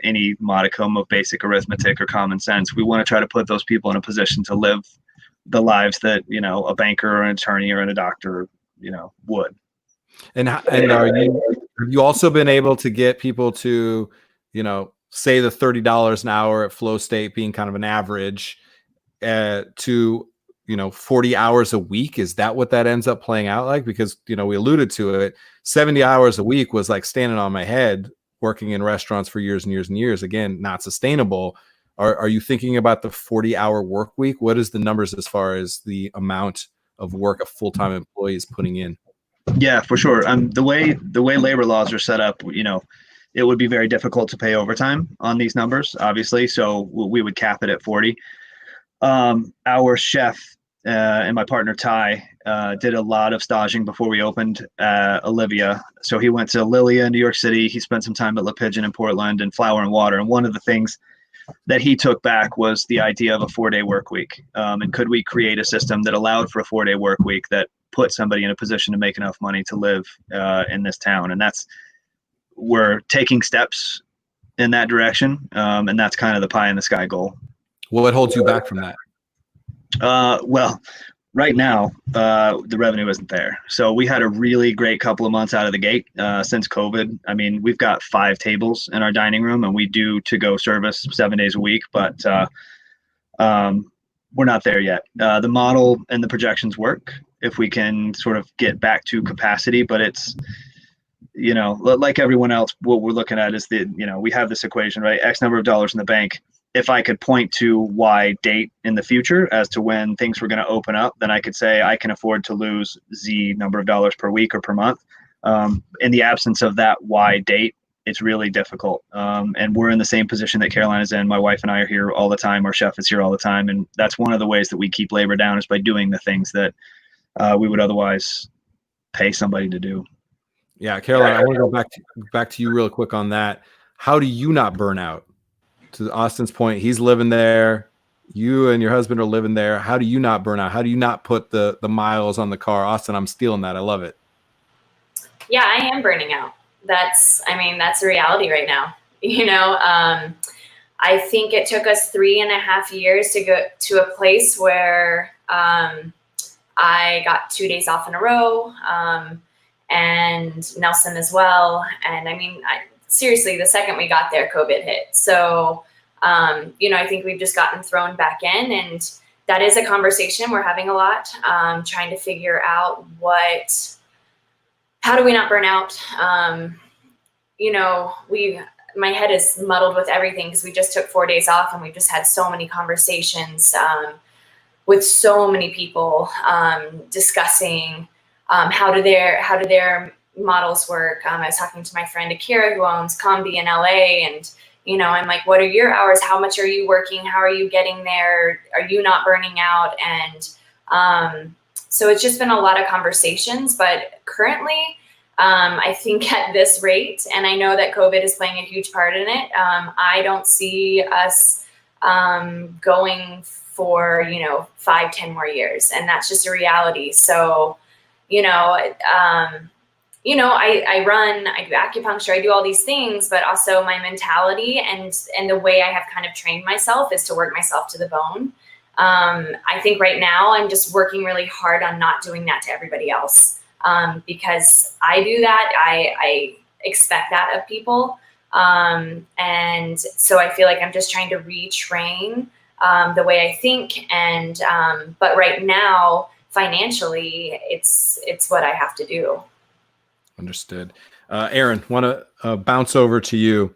any modicum of basic arithmetic or common sense. We want to try to put those people in a position to live the lives that, a banker or an attorney or a doctor, would. And have you also been able to get people to, say the $30 an hour at Flow State being kind of an average to, 40 hours a week? Is that what that ends up playing out like? Because, we alluded to it, 70 hours a week was like standing on my head working in restaurants for years and years and years. Again, not sustainable. Are you thinking about the 40-hour work week? What is the numbers as far as the amount of work a full-time employee is putting in? Yeah, for sure. The way labor laws are set up, it would be very difficult to pay overtime on these numbers, obviously. So we would cap it at 40. Our chef and my partner Ty did a lot of staging before we opened Olivia. So he went to Lilia in New York City. He spent some time at La Pigeon in Portland and Flour and Water. And one of the things that he took back was the idea of a 4-day work week. And could we create a system that allowed for a 4-day work week that put somebody in a position to make enough money to live in this town? And we're taking steps in that direction. And that's kind of the pie in the sky goal. What holds you back from that? Well, right now, the revenue isn't there. So we had a really great couple of months out of the gate since COVID. I mean, we've got 5 tables in our dining room and we do to-go service 7 days a week. But We're not there yet. The model and the projections work if we can sort of get back to capacity, but it's, like everyone else, what we're looking at is we have this equation, right? X number of dollars in the bank. If I could point to Y date in the future as to when things were going to open up, then I could say I can afford to lose Z number of dollars per week or per month. In the absence of that Y date, it's really difficult. And we're in the same position that Carolina's in. My wife and I are here all the time. Our chef is here all the time. And that's one of the ways that we keep labor down, is by doing the things that we would otherwise pay somebody to do. Yeah, Carolina, I want to go back to you real quick on that. How do you not burn out? To Austin's point, he's living there. You and your husband are living there. How do you not burn out? How do you not put the miles on the car? Austin, I'm stealing that. I love it. Yeah, I am burning out. That's a reality right now. I think it took us 3.5 years to go to a place where I got 2 days off in a row, and Nelson as well. And seriously, the second we got there, COVID hit. So, I think we've just gotten thrown back in, and that is a conversation we're having a lot, trying to figure out how do we not burn out? My head is muddled with everything because we just took 4 days off, and we've just had so many conversations with so many people discussing how do their models work. I was talking to my friend Akira, who owns Combi in LA, and I'm like, what are your hours? How much are you working? How are you getting there? Are you not burning out? And so it's just been a lot of conversations, but currently, I think at this rate, and I know that COVID is playing a huge part in it, I don't see us going for 5-10 more years, and that's just a reality. So I do acupuncture, I do all these things, but also my mentality and the way I have kind of trained myself is to work myself to the bone. I think right now I'm just working really hard on not doing that to everybody else, because I do that. I expect that of people. And so I feel like I'm just trying to retrain the way I think. And but right now, financially, it's what I have to do. Understood. Aaron, want to bounce over to you.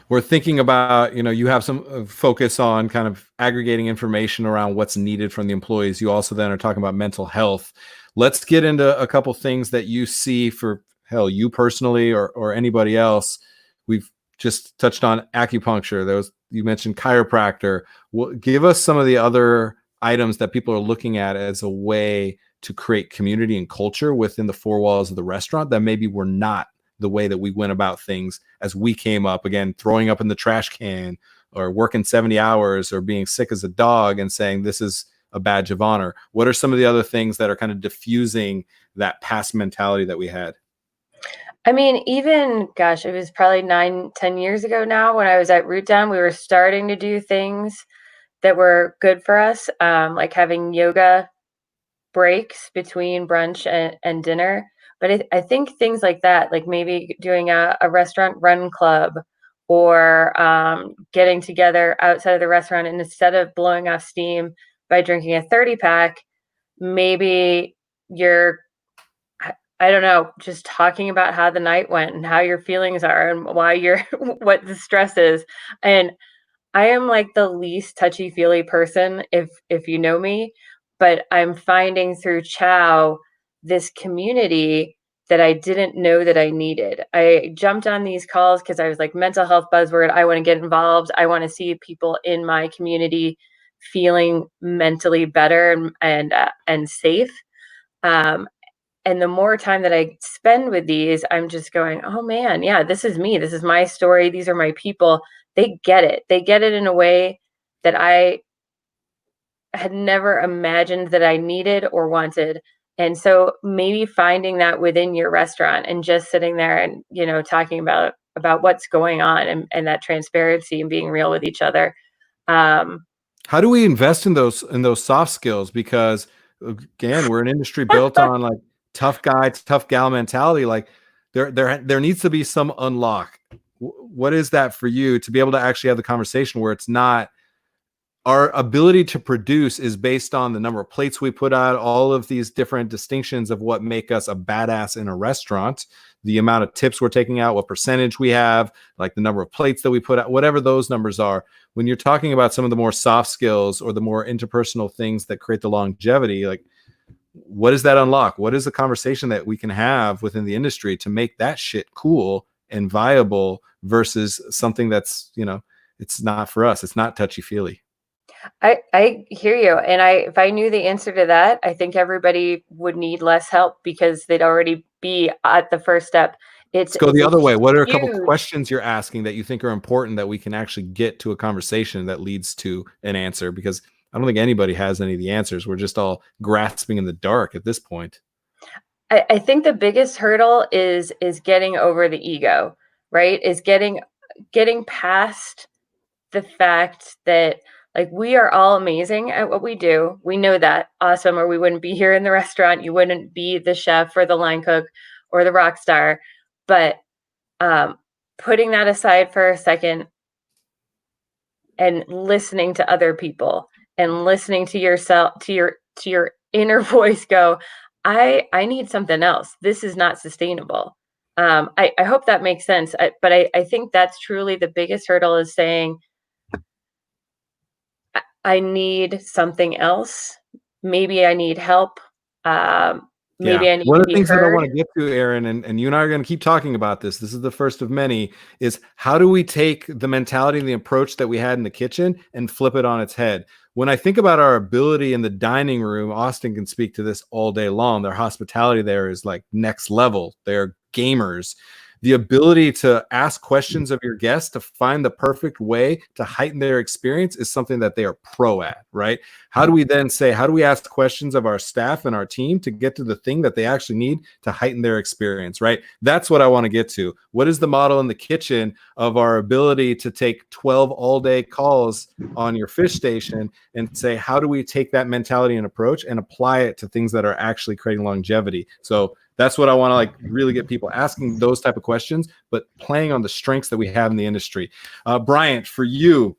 We're thinking about, you have some focus on kind of aggregating information around what's needed from the employees. You also then are talking about mental health. Let's get into a couple things that you see for, you personally or anybody else. We've just touched on acupuncture. You mentioned chiropractor. Give us some of the other items that people are looking at as a way to create community and culture within the four walls of the restaurant that maybe were not the way that we went about things as we came up, again, throwing up in the trash can or working 70 hours or being sick as a dog and saying this is a badge of honor. What are some of the other things that are kind of diffusing that past mentality that we had? Even, it was probably 9-10 years ago now when I was at Root Down, we were starting to do things that were good for us, like having yoga breaks between brunch and dinner. But I think things like that, like maybe doing a restaurant run club or getting together outside of the restaurant, and instead of blowing off steam by drinking a 30-pack, maybe you're, I don't know, just talking about how the night went and how your feelings are and why what the stress is. And I am like the least touchy-feely person, if you know me, but I'm finding through Chow this community that I didn't know that I needed. I jumped on these calls because I was like, mental health buzzword. I want to get involved. I want to see people in my community feeling mentally better and safe. And the more time that I spend with these, I'm just going, oh man, yeah, this is me. This is my story. These are my people. They get it. They get it in a way that I had never imagined that I needed or wanted. And so maybe finding that within your restaurant and just sitting there and, talking about what's going on and that transparency and being real with each other. How do we invest in those soft skills? Because again, we're an industry built on like tough guy, tough gal mentality. Like there needs to be some unlock. What is that for you to be able to actually have the conversation where it's not, our ability to produce is based on the number of plates we put out, all of these different distinctions of what make us a badass in a restaurant, the amount of tips we're taking out, what percentage we have, like the number of plates that we put out, whatever those numbers are. When you're talking about some of the more soft skills or the more interpersonal things that create the longevity, like what does that unlock? What is the conversation that we can have within the industry to make that shit cool and viable versus something that's, it's not for us. It's not touchy-feely. I hear you. And if I knew the answer to that, I think everybody would need less help because they'd already be at the first step. Let's go the other way. What are a couple huge questions you're asking that you think are important that we can actually get to a conversation that leads to an answer? Because I don't think anybody has any of the answers. We're just all grasping in the dark at this point. I think the biggest hurdle is getting over the ego, right? Is getting past the fact that, like, we are all amazing at what we do. We know that. Awesome. Or we wouldn't be here in the restaurant. You wouldn't be the chef or the line cook or the rock star. But putting that aside for a second and listening to other people and listening to yourself, to your inner voice go, I need something else. This is not sustainable. I hope that makes sense. But I think that's truly the biggest hurdle, is saying, I need something else. Maybe I need help. Maybe I need one to of the be things heard. that I want to get to, Aaron, and you and I are going to keep talking about this. This is the first of many. Is how do we take the mentality and the approach that we had in the kitchen and flip it on its head? When I think about our ability in the dining room, Austin can speak to this all day long. Their hospitality there is like next level. They're gamers. The ability to ask questions of your guests to find the perfect way to heighten their experience is something that they are pro at, right? How do we then say, how do we ask questions of our staff and our team to get to the thing that they actually need to heighten their experience, right? That's what I want to get to. What is the model in the kitchen of our ability to take 12 all-day calls on your fish station and say, how do we take that mentality and approach and apply it to things that are actually creating longevity? So that's what I want to like really get people asking those type of questions, but playing on the strengths that we have in the industry. Bryant, for you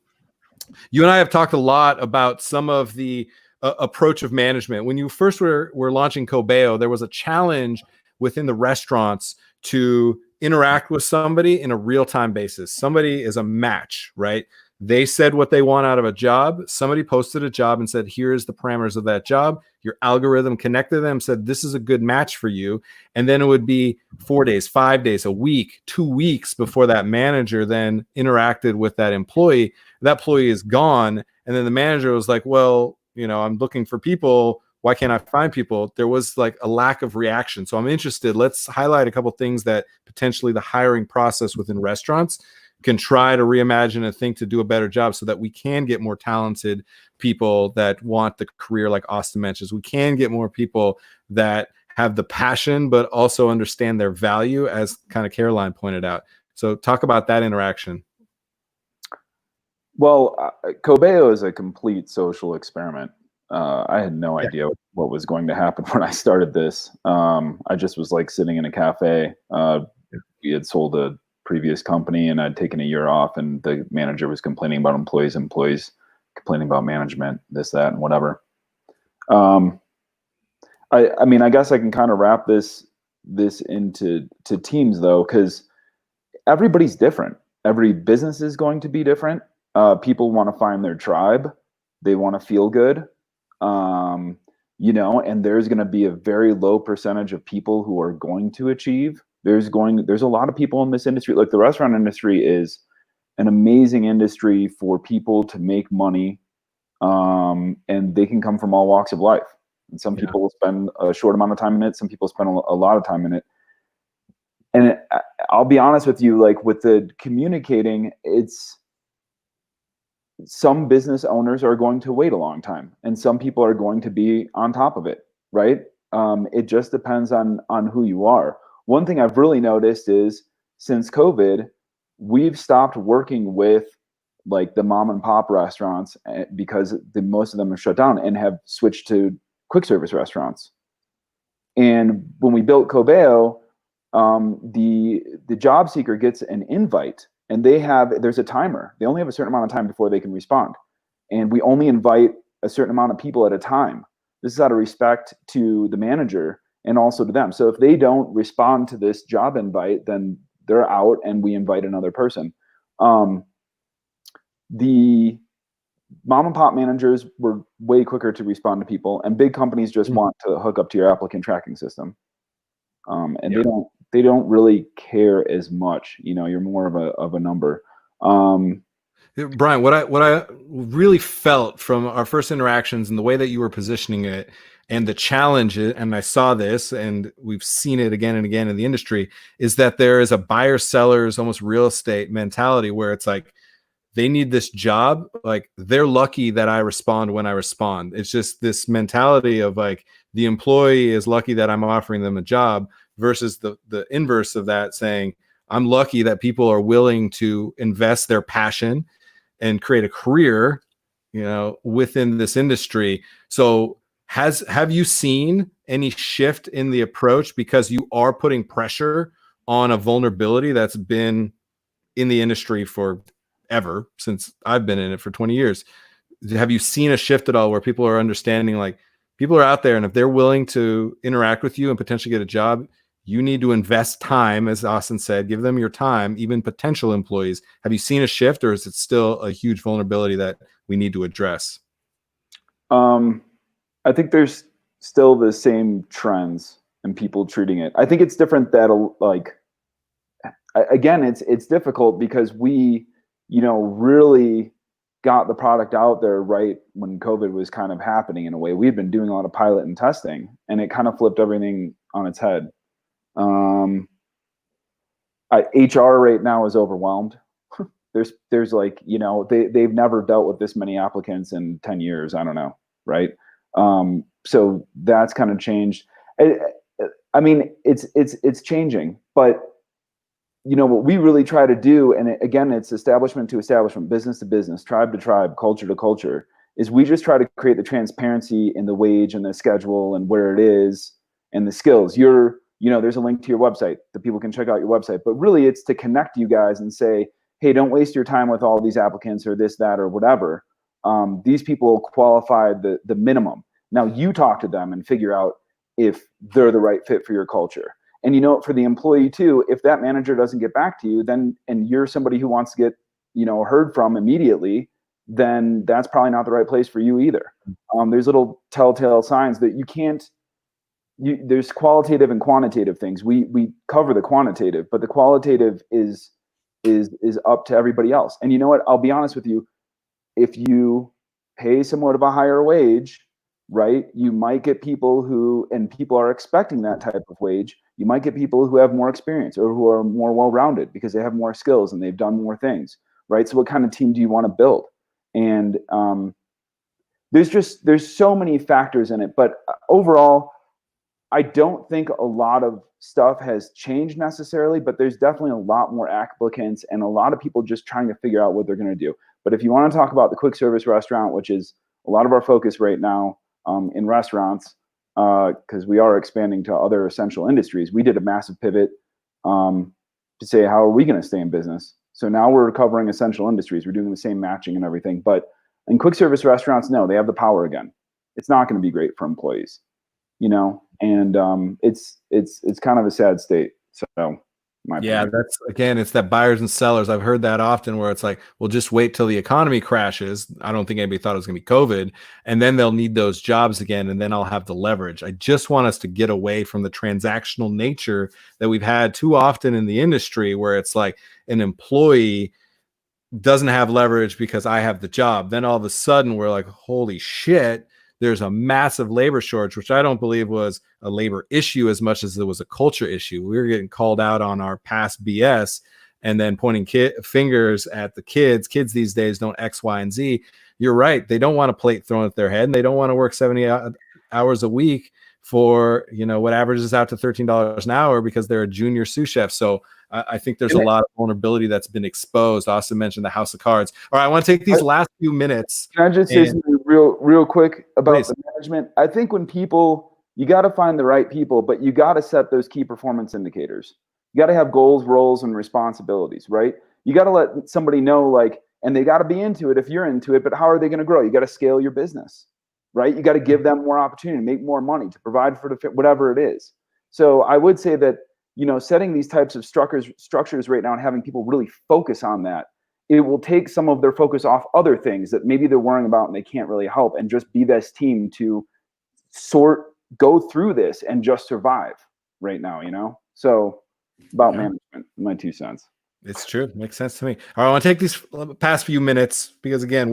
and I have talked a lot about some of the approach of management. When you first were launching Kibeho, there was a challenge within the restaurants to interact with somebody in a real-time basis. Somebody is a match, right? They said what they want out of a job. Somebody posted a job and said, here's the parameters of that job. Your algorithm connected them, said, this is a good match for you. And then it would be 4 days, 5 days, a week, 2 weeks before that manager then interacted with that employee. That employee is gone. And then the manager was like, well, I'm looking for people. Why can't I find people? There was like a lack of reaction. So I'm interested. Let's highlight a couple things that potentially the hiring process within restaurants can try to reimagine and think to do a better job so that we can get more talented people that want the career like Austin mentions. We can get more people that have the passion, but also understand their value, as kind of Caroline pointed out. So talk about that interaction. Well, Kibeho is a complete social experiment. I had no idea what was going to happen when I started this. I just was like sitting in a cafe. We had sold a previous company and I'd taken a year off, and the manager was complaining about employees complaining about management, this, that, and whatever. I mean, I guess I can kind of wrap this into teams though, because everybody's different. Every business is going to be different. People want to find their tribe. They want to feel good. And there's going to be a very low percentage of people who are going to achieve. There's a lot of people in this industry. Like, the restaurant industry is an amazing industry for people to make money. And they can come from all walks of life. And some people will spend a short amount of time in it. Some people spend a lot of time in it. And I'll be honest with you, like with the communicating, some business owners are going to wait a long time, and some people are going to be on top of it, right? It just depends on who you are. One thing I've really noticed is, since COVID, we've stopped working with like the mom and pop restaurants because most of them are shut down, and have switched to quick service restaurants. And when we built Kibeho, the job seeker gets an invite, and there's a timer. They only have a certain amount of time before they can respond. and we only invite a certain amount of people at a time. This is out of respect to the manager and also to them. So if they don't respond to this job invite, then they're out and we invite another person. The mom and pop managers were way quicker to respond to people, and big companies just want to hook up to your applicant tracking system. And they don't really care as much. You're more of a number. Brian, what I really felt from our first interactions and the way that you were positioning it and the challenge, and I saw this and we've seen it again and again in the industry, is that there is a buyer seller's almost real estate mentality where it's like, they need this job. Like, they're lucky that I respond when I respond. It's just this mentality of like, the employee is lucky that I'm offering them a job versus the inverse of that, saying, I'm lucky that people are willing to invest their passion and create a career, within this industry. So have you seen any shift in the approach because you are putting pressure on a vulnerability that's been in the industry for ever, since I've been in it for 20 years? Have you seen a shift at all where people are understanding, like, people are out there, and if they're willing to interact with you and potentially get a job, you need to invest time, as Austin said, give them your time, even potential employees. Have you seen a shift, or is it still a huge vulnerability that we need to address? I think there's still the same trends and people treating it. I think it's different that, like, again, it's difficult because we, really got the product out there right when COVID was kind of happening in a way. We'd been doing a lot of pilot and testing, and it kind of flipped everything on its head. HR right now is overwhelmed. There's like, they've never dealt with this many applicants in 10 years. I don't know. Right. So that's kind of changed. I mean, it's changing, but what we really try to do, and again, it's establishment to establishment, business to business, tribe to tribe, culture to culture, is we just try to create the transparency in the wage and the schedule and where it is and the skills. There's a link to your website that people can check out your website, but really it's to connect you guys and say, hey, don't waste your time with all these applicants or this, that, or whatever. These people qualify the minimum. Now you talk to them and figure out if they're the right fit for your culture. And for the employee too, if that manager doesn't get back to you, then, and you're somebody who wants to get, heard from immediately, then that's probably not the right place for you either. There's little telltale signs that you can't, there's qualitative and quantitative things. We cover the quantitative, but the qualitative is up to everybody else. And you know what? I'll be honest with you. If you pay somewhat of a higher wage, right, you might get people and people are expecting that type of wage. You might get people who have more experience or who are more well-rounded because they have more skills and they've done more things, right? So what kind of team do you want to build? And there's so many factors in it, but overall, I don't think a lot of stuff has changed necessarily, but there's definitely a lot more applicants and a lot of people just trying to figure out what they're going to do. But if you want to talk about the quick service restaurant, which is a lot of our focus right now in restaurants, because we are expanding to other essential industries, we did a massive pivot to say, how are we going to stay in business? So now we're covering essential industries. We're doing the same matching and everything. But in quick service restaurants, no, they have the power again. It's not going to be great for employees, and it's kind of a sad state. So it's that buyers and sellers. I've heard that often where it's like, well, just wait till the economy crashes. I don't think anybody thought it was going to be COVID, and then they'll need those jobs again, and then I'll have the leverage. I just want us to get away from the transactional nature that we've had too often in the industry, where it's like an employee doesn't have leverage because I have the job. Then all of a sudden we're like, holy shit, there's a massive labor shortage, which I don't believe was a labor issue as much as it was a culture issue. We were getting called out on our past BS and then pointing fingers at the kids. Kids these days don't X, Y, and Z. You're right. They don't want a plate thrown at their head, and they don't want to work 70 hours a week for, what averages out to $13 an hour because they're a junior sous chef. So I think there's a lot of vulnerability that's been exposed. Austin mentioned the house of cards. All right, I want to take these last few minutes. Can I just say something real quick about the management? I think when you got to find the right people, but you got to set those key performance indicators. You got to have goals, roles, and responsibilities, right? You got to let somebody know, like, and they got to be into it if you're into it. But how are they going to grow? You got to scale your business, right? You got to give them more opportunity, make more money, to provide for whatever it is. So I would say that, setting these types of structures right now and having people really focus on that, it will take some of their focus off other things that maybe they're worrying about and they can't really help, and just be this team to go through this and just survive right now, So about management, my 2 cents. It's true. Makes sense to me. All right, I want to take these past few minutes because, again,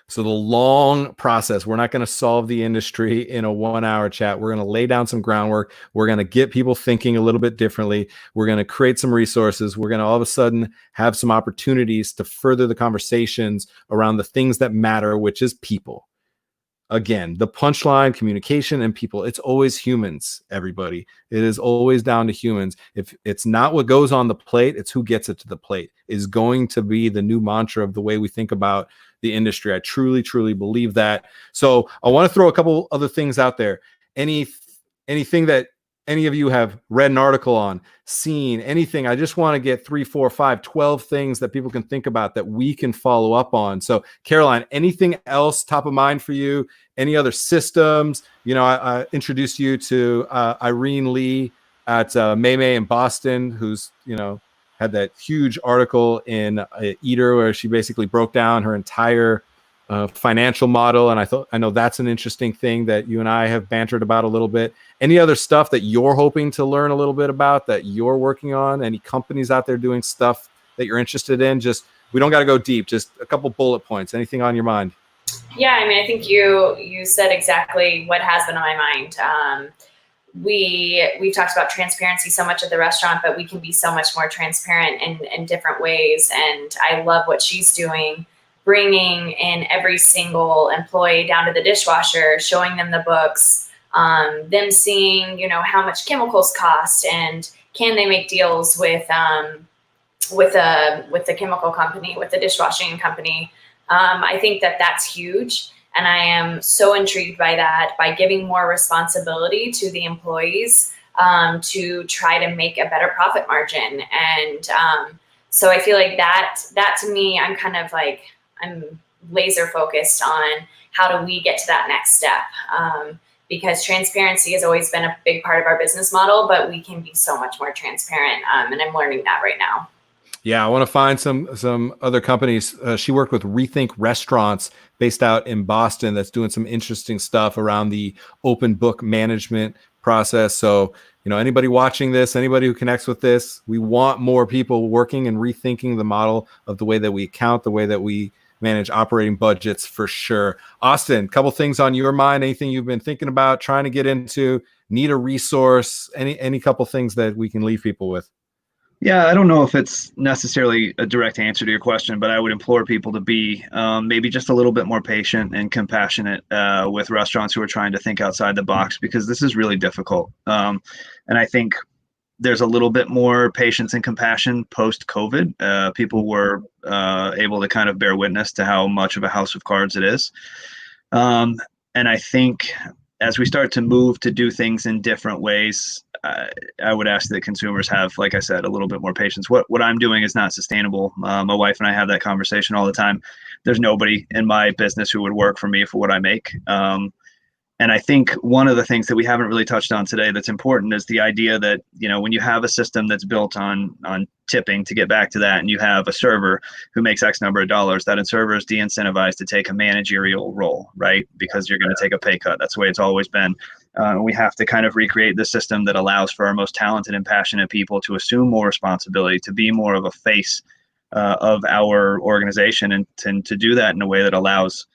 so the long process. We're not going to solve the industry in a 1-hour chat. We're going to lay down some groundwork. We're going to get people thinking a little bit differently. We're going to create some resources. We're going to all of a sudden have some opportunities to further the conversations around the things that matter, which is people. Again, the punchline, communication, and people. It's always humans, everybody. It is always down to humans. If it's not what goes on the plate, it's who gets it to the plate is going to be the new mantra of the way we think about the industry. I truly, truly believe that. So I want to throw a couple other things out there. Anything that any of you have read an article on, seen, anything, I just want to get 3, 4, 5, 12 things that people can think about that we can follow up on. So Caroline, anything else top of mind for you? Any other systems? I introduced you to Irene Lee at Maymay in Boston, who's, had that huge article in Eater where she basically broke down her entire financial model. And I know that's an interesting thing that you and I have bantered about a little bit. Any other stuff that you're hoping to learn a little bit about that you're working on? Any companies out there doing stuff that you're interested in? Just, we don't got to go deep, just a couple bullet points. Anything on your mind? Yeah, I think you said exactly what has been on my mind. We've talked about transparency so much at the restaurant, but we can be so much more transparent in different ways. And I love what she's doing, bringing in every single employee down to the dishwasher, showing them the books, them seeing, how much chemicals cost and can they make deals with the chemical company, with the dishwashing company. I think that's huge. And I am so intrigued by that, by giving more responsibility to the employees to try to make a better profit margin. And so I feel like that to me, I'm laser focused on how do we get to that next step? Because transparency has always been a big part of our business model, but we can be so much more transparent. And I'm learning that right now. Yeah, I want to find some other companies. She worked with Rethink Restaurants based out in Boston that's doing some interesting stuff around the open book management process. So, anybody watching this, anybody who connects with this, we want more people working and rethinking the model of the way that we account, the way that we manage operating budgets for sure. Austin, a couple things on your mind, anything you've been thinking about, trying to get into, need a resource, any couple things that we can leave people with? Yeah, I don't know if it's necessarily a direct answer to your question, but I would implore people to be maybe just a little bit more patient and compassionate with restaurants who are trying to think outside the box, because this is really difficult. And I think there's a little bit more patience and compassion post-COVID. People were able to kind of bear witness to how much of a house of cards it is. And I think as we start to move to do things in different ways, I would ask that consumers have, like I said, a little bit more patience. What I'm doing is not sustainable. My wife and I have that conversation all the time. There's nobody in my business who would work for me for what I make. And I think one of the things that we haven't really touched on today that's important is the idea that, when you have a system that's built on tipping, to get back to that, and you have a server who makes X number of dollars, that server is de-incentivized to take a managerial role, right? Because you're going to take a pay cut. That's the way it's always been. We have to kind of recreate the system that allows for our most talented and passionate people to assume more responsibility, to be more of a face of our organization, and to do that in a way that allows,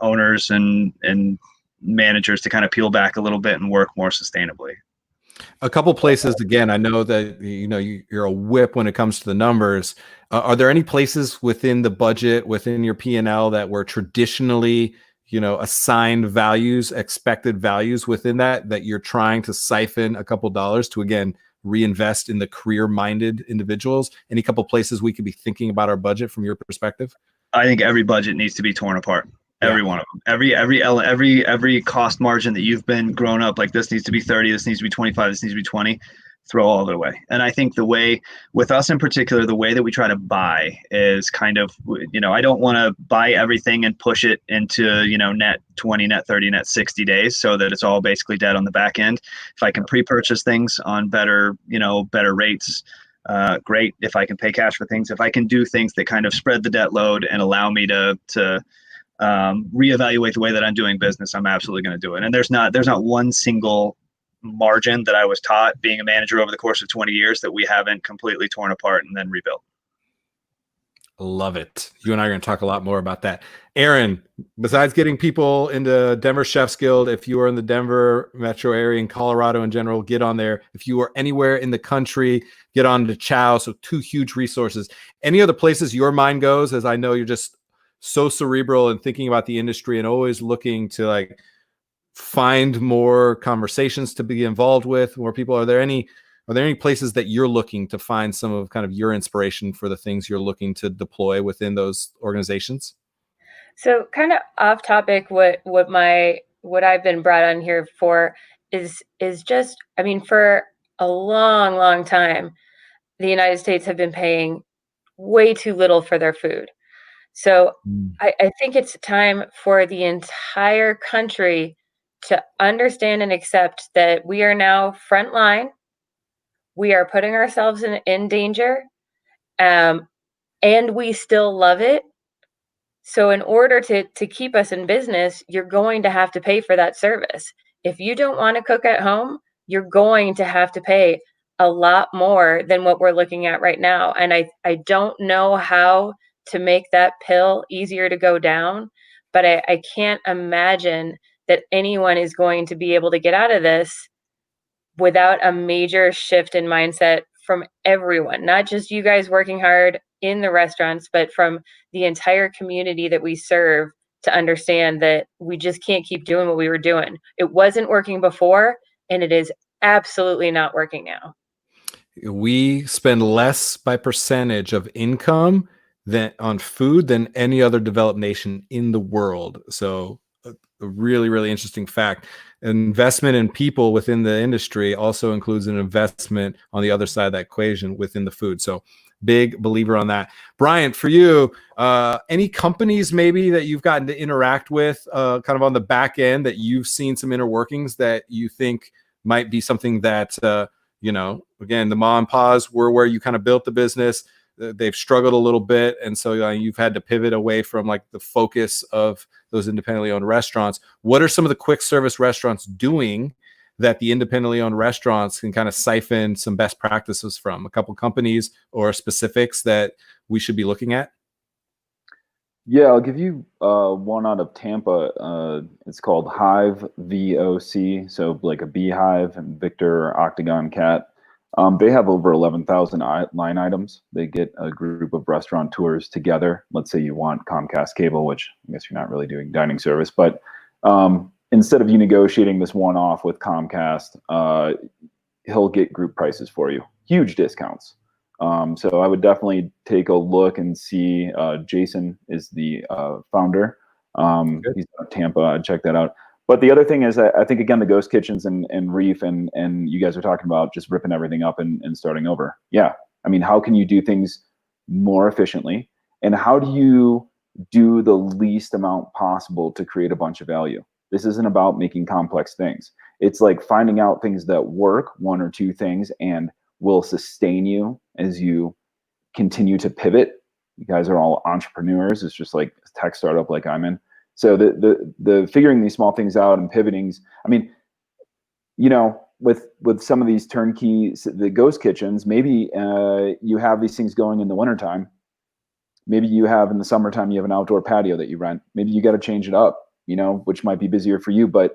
owners and managers to kind of peel back a little bit and work more sustainably. A couple places, again, I know that you're a whip when it comes to the numbers. Are there any places within the budget, within your P&L, that were traditionally assigned values, expected values within that you're trying to siphon a couple dollars to, again, reinvest in the career-minded individuals? Any couple places we could be thinking about our budget from your perspective? I think every budget needs to be torn apart. Every one of them, every cost margin that you've been grown up, like this needs to be 30, this needs to be 25, this needs to be 20. throw all of it away. And I think the way with us in particular, the way that we try to buy is kind of, I don't want to buy everything and push it into, net 20, net 30, net 60 days so that it's all basically dead on the back end. If I can pre-purchase things on better rates, great. If I can pay cash for things, if I can do things that kind of spread the debt load and allow me to reevaluate the way that I'm doing business, I'm absolutely going to do it. And there's not one single margin that I was taught being a manager over the course of 20 years that we haven't completely torn apart and then rebuilt. Love it. You and I are going to talk a lot more about that. Aaron, besides getting people into Denver Chefs Guild, if you are in the Denver metro area and Colorado in general, get on there. If you are anywhere in the country, get on to Chow. So 2 huge resources. Any other places your mind goes, as I know you're just so cerebral and thinking about the industry and always looking to find more conversations to be involved with, more people. Are there any places that you're looking to find some of kind of your inspiration for the things you're looking to deploy within those organizations? So kind of off topic, what I've been brought on here for is just, for a long, long time, the United States have been paying way too little for their food. So I think it's time for the entire country to understand and accept that we are now frontline. We are putting ourselves in danger, and we still love it. So in order to keep us in business, you're going to have to pay for that service. If you don't want to cook at home, you're going to have to pay a lot more than what we're looking at right now. And I don't know how to make that pill easier to go down, but I can't imagine that anyone is going to be able to get out of this without a major shift in mindset from everyone, not just you guys working hard in the restaurants, but from the entire community that we serve, to understand that we just can't keep doing what we were doing. It wasn't working before, and it is absolutely not working now. We spend less by percentage of income on food than any other developed nation in the world. So a really, really interesting fact. Investment in people within the industry also includes an investment on the other side of that equation within the food. So big believer on that. Brian, for you, any companies maybe that you've gotten to interact with kind of on the back end that you've seen some inner workings that you think might be something that, again, the mom and pa's were where you kind of built the business. They've struggled a little bit. And so you've had to pivot away from the focus of those independently owned restaurants. What are some of the quick service restaurants doing that the independently owned restaurants can kind of siphon some best practices from? A couple companies or specifics that we should be looking at? Yeah, I'll give you one out of Tampa. It's called Hive VOC. So like a beehive and Victor Octagon Cat. They have over 11,000 line items. They get a group of restaurateurs together. Let's say you want Comcast cable, which I guess you're not really doing dining service, but instead of you negotiating this one-off with Comcast, he'll get group prices for you, huge discounts. So I would definitely take a look and see. Jason is the founder. He's out of Tampa. I'd check that out. But the other thing is, I think, again, the ghost kitchens and Reef and you guys are talking about just ripping everything up and starting over. Yeah. I mean, how can you do things more efficiently? And how do you do the least amount possible to create a bunch of value? This isn't about making complex things. It's like finding out things that work, 1 or 2 things, and will sustain you as you continue to pivot. You guys are all entrepreneurs. It's just like a tech startup like I'm in. So the figuring these small things out and pivotings, I mean, with some of these turnkey, the ghost kitchens, maybe you have these things going in the wintertime. Maybe you have in the summertime, you have an outdoor patio that you rent. Maybe you got to change it up, which might be busier for you, but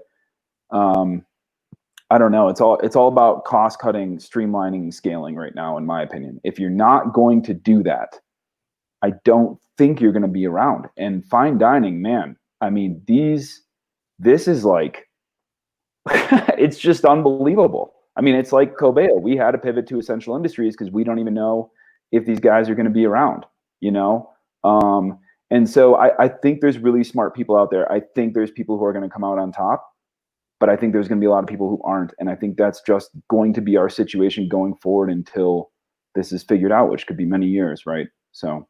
I don't know. It's all about cost cutting, streamlining, scaling right now, in my opinion. If you're not going to do that, I don't think you're going to be around. And fine dining, man, I mean, this is like, it's just unbelievable. I mean, it's like Kibeho. We had to pivot to essential industries because we don't even know if these guys are going to be around, And so I think there's really smart people out there. I think there's people who are going to come out on top. but I think there's going to be a lot of people who aren't. And I think that's just going to be our situation going forward until this is figured out, which could be many years, right? So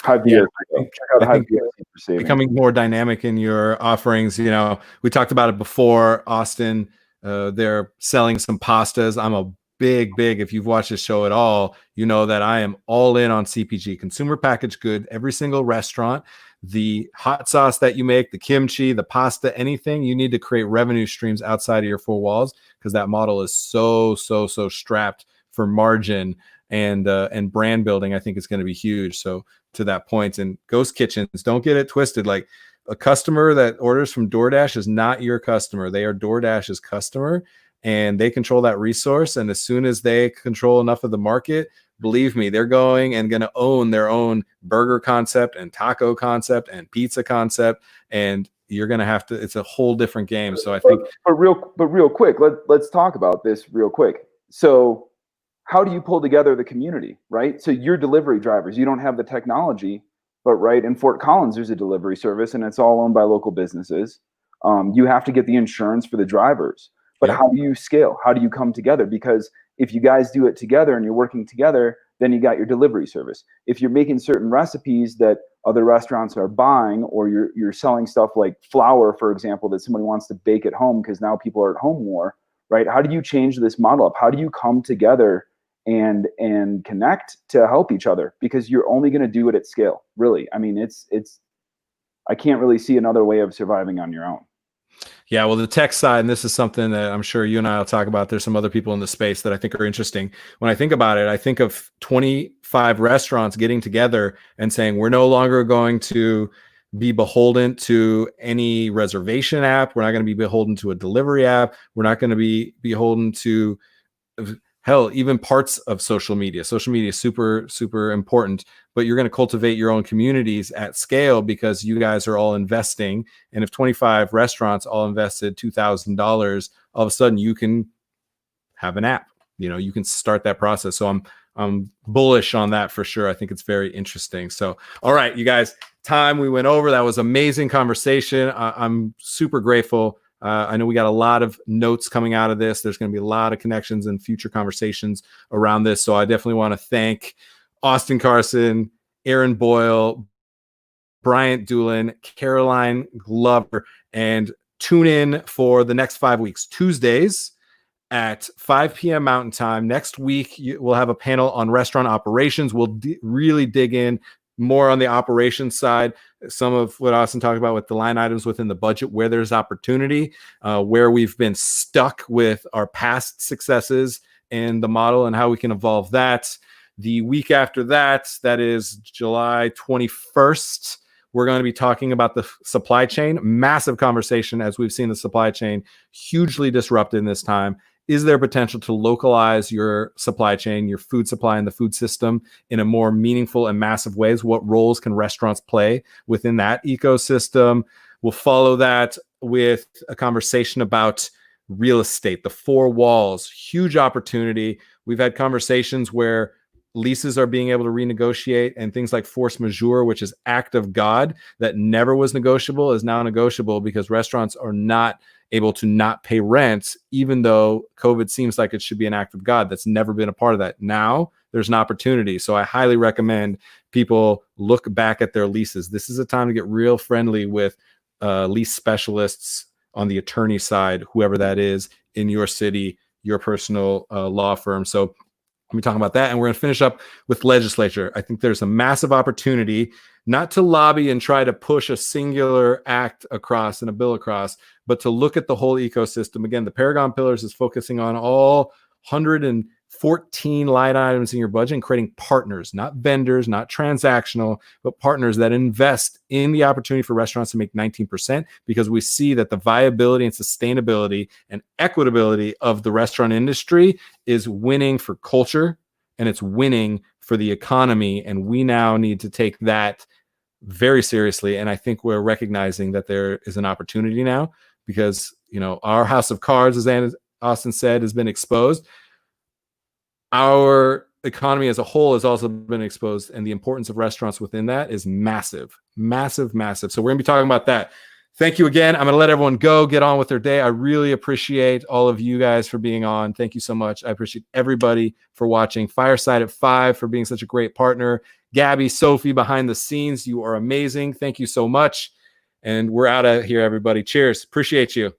check out I think for savings. Becoming more dynamic in your offerings. You know, we talked about it before, Austin. They're selling some pastas. I'm a big, if you've watched this show at all, you know that I am all in on CPG, consumer packaged good. Every single restaurant, the hot sauce that you make, the kimchi, the pasta, anything, you need to create revenue streams outside of your four walls, because that model is so strapped for margin and brand building. I think it's going to be huge. So to that point, and ghost kitchens, don't get it twisted. Like, a customer that orders from DoorDash is not your customer. They are DoorDash's customer, and they control that resource. And as soon as they control enough of the market, believe me, they're going to own their own burger concept and taco concept and pizza concept. And you're going to have to, it's a whole different game. So I think, but real quick, let's talk about this real quick. So how do you pull together the community, right? So you're delivery drivers, you don't have the technology, but right in Fort Collins, there's a delivery service and it's all owned by local businesses. You have to get the insurance for the drivers. But how do you scale? How do you come together? Because if you guys do it together and you're working together, then you got your delivery service. If you're making certain recipes that other restaurants are buying, or you're selling stuff like flour, for example, that somebody wants to bake at home because now people are at home more, right? How do you change this model up? How do you come together and connect to help each other? Because you're only going to do it at scale, really. I mean, it's I can't really see another way of surviving on your own. Yeah, well, the tech side, and this is something that I'm sure you and I will talk about. There's some other people in the space that I think are interesting. When I think about it, I think of 25 restaurants getting together and saying, we're no longer going to be beholden to any reservation app. We're not going to be beholden to a delivery app. We're not going to be beholden to, hell, even parts of social media. Social media is super important, but you're going to cultivate your own communities at scale because you guys are all investing. And if 25 restaurants all invested $2,000, all of a sudden you can have an app. You know, you can start that process. So I'm bullish on that for sure. I think it's very interesting. So, all right, you guys, time we went over. That was amazing conversation. I'm super grateful. I know we got a lot of notes coming out of this. There's going to be a lot of connections and future conversations around this. So I definitely want to thank Austin Carson, Aaron Boyle, Bryant Doolin, Caroline Glover, and tune in for the next 5 weeks. Tuesdays at 5 p.m. Mountain Time. Next week, we'll have a panel on restaurant operations. We'll really dig in more on the operations side, some of what Austin talked about with the line items within the budget, where there's opportunity, where we've been stuck with our past successes and the model and how we can evolve that. The week after that, that is July 21st, we're going to be talking about the supply chain. Massive conversation, as we've seen the supply chain hugely disrupted in this time. Is there potential to localize your supply chain, your food supply, and the food system in a more meaningful and massive ways? What roles can restaurants play within that ecosystem? We'll follow that with a conversation about real estate, the four walls, huge opportunity. We've had conversations where leases are being able to renegotiate, and things like force majeure, which is act of God that never was negotiable, is now negotiable because restaurants are not able to not pay rent, even though COVID seems like it should be an act of God. That's never been a part of that. Now there's an opportunity. So I highly recommend people look back at their leases. This is a time to get real friendly with lease specialists on the attorney side, whoever that is in your city, your personal law firm. So we're talking about that, and we're going to finish up with legislature. I think there's a massive opportunity not to lobby and try to push a singular act across and a bill across, but to look at the whole ecosystem. Again, the Paragon Pillars is focusing on all 114 line items in your budget and creating partners, not vendors, not transactional, but partners that invest in the opportunity for restaurants to make 19%, because we see that the viability and sustainability and equitability of the restaurant industry is winning for culture and it's winning for the economy. And we now need to take that very seriously. And I think we're recognizing that there is an opportunity now because, you know, our house of cards, as Austin said, has been exposed. Our economy as a whole has also been exposed, and the importance of restaurants within that is massive, massive, massive. So we're going to be talking about that. Thank you again. I'm going to let everyone go, get on with their day. I really appreciate all of you guys for being on. Thank you so much. I appreciate everybody for watching. Fireside at 5 for being such a great partner. Gabby, Sophie behind the scenes, you are amazing. Thank you so much. And we're out of here, everybody. Cheers. Appreciate you.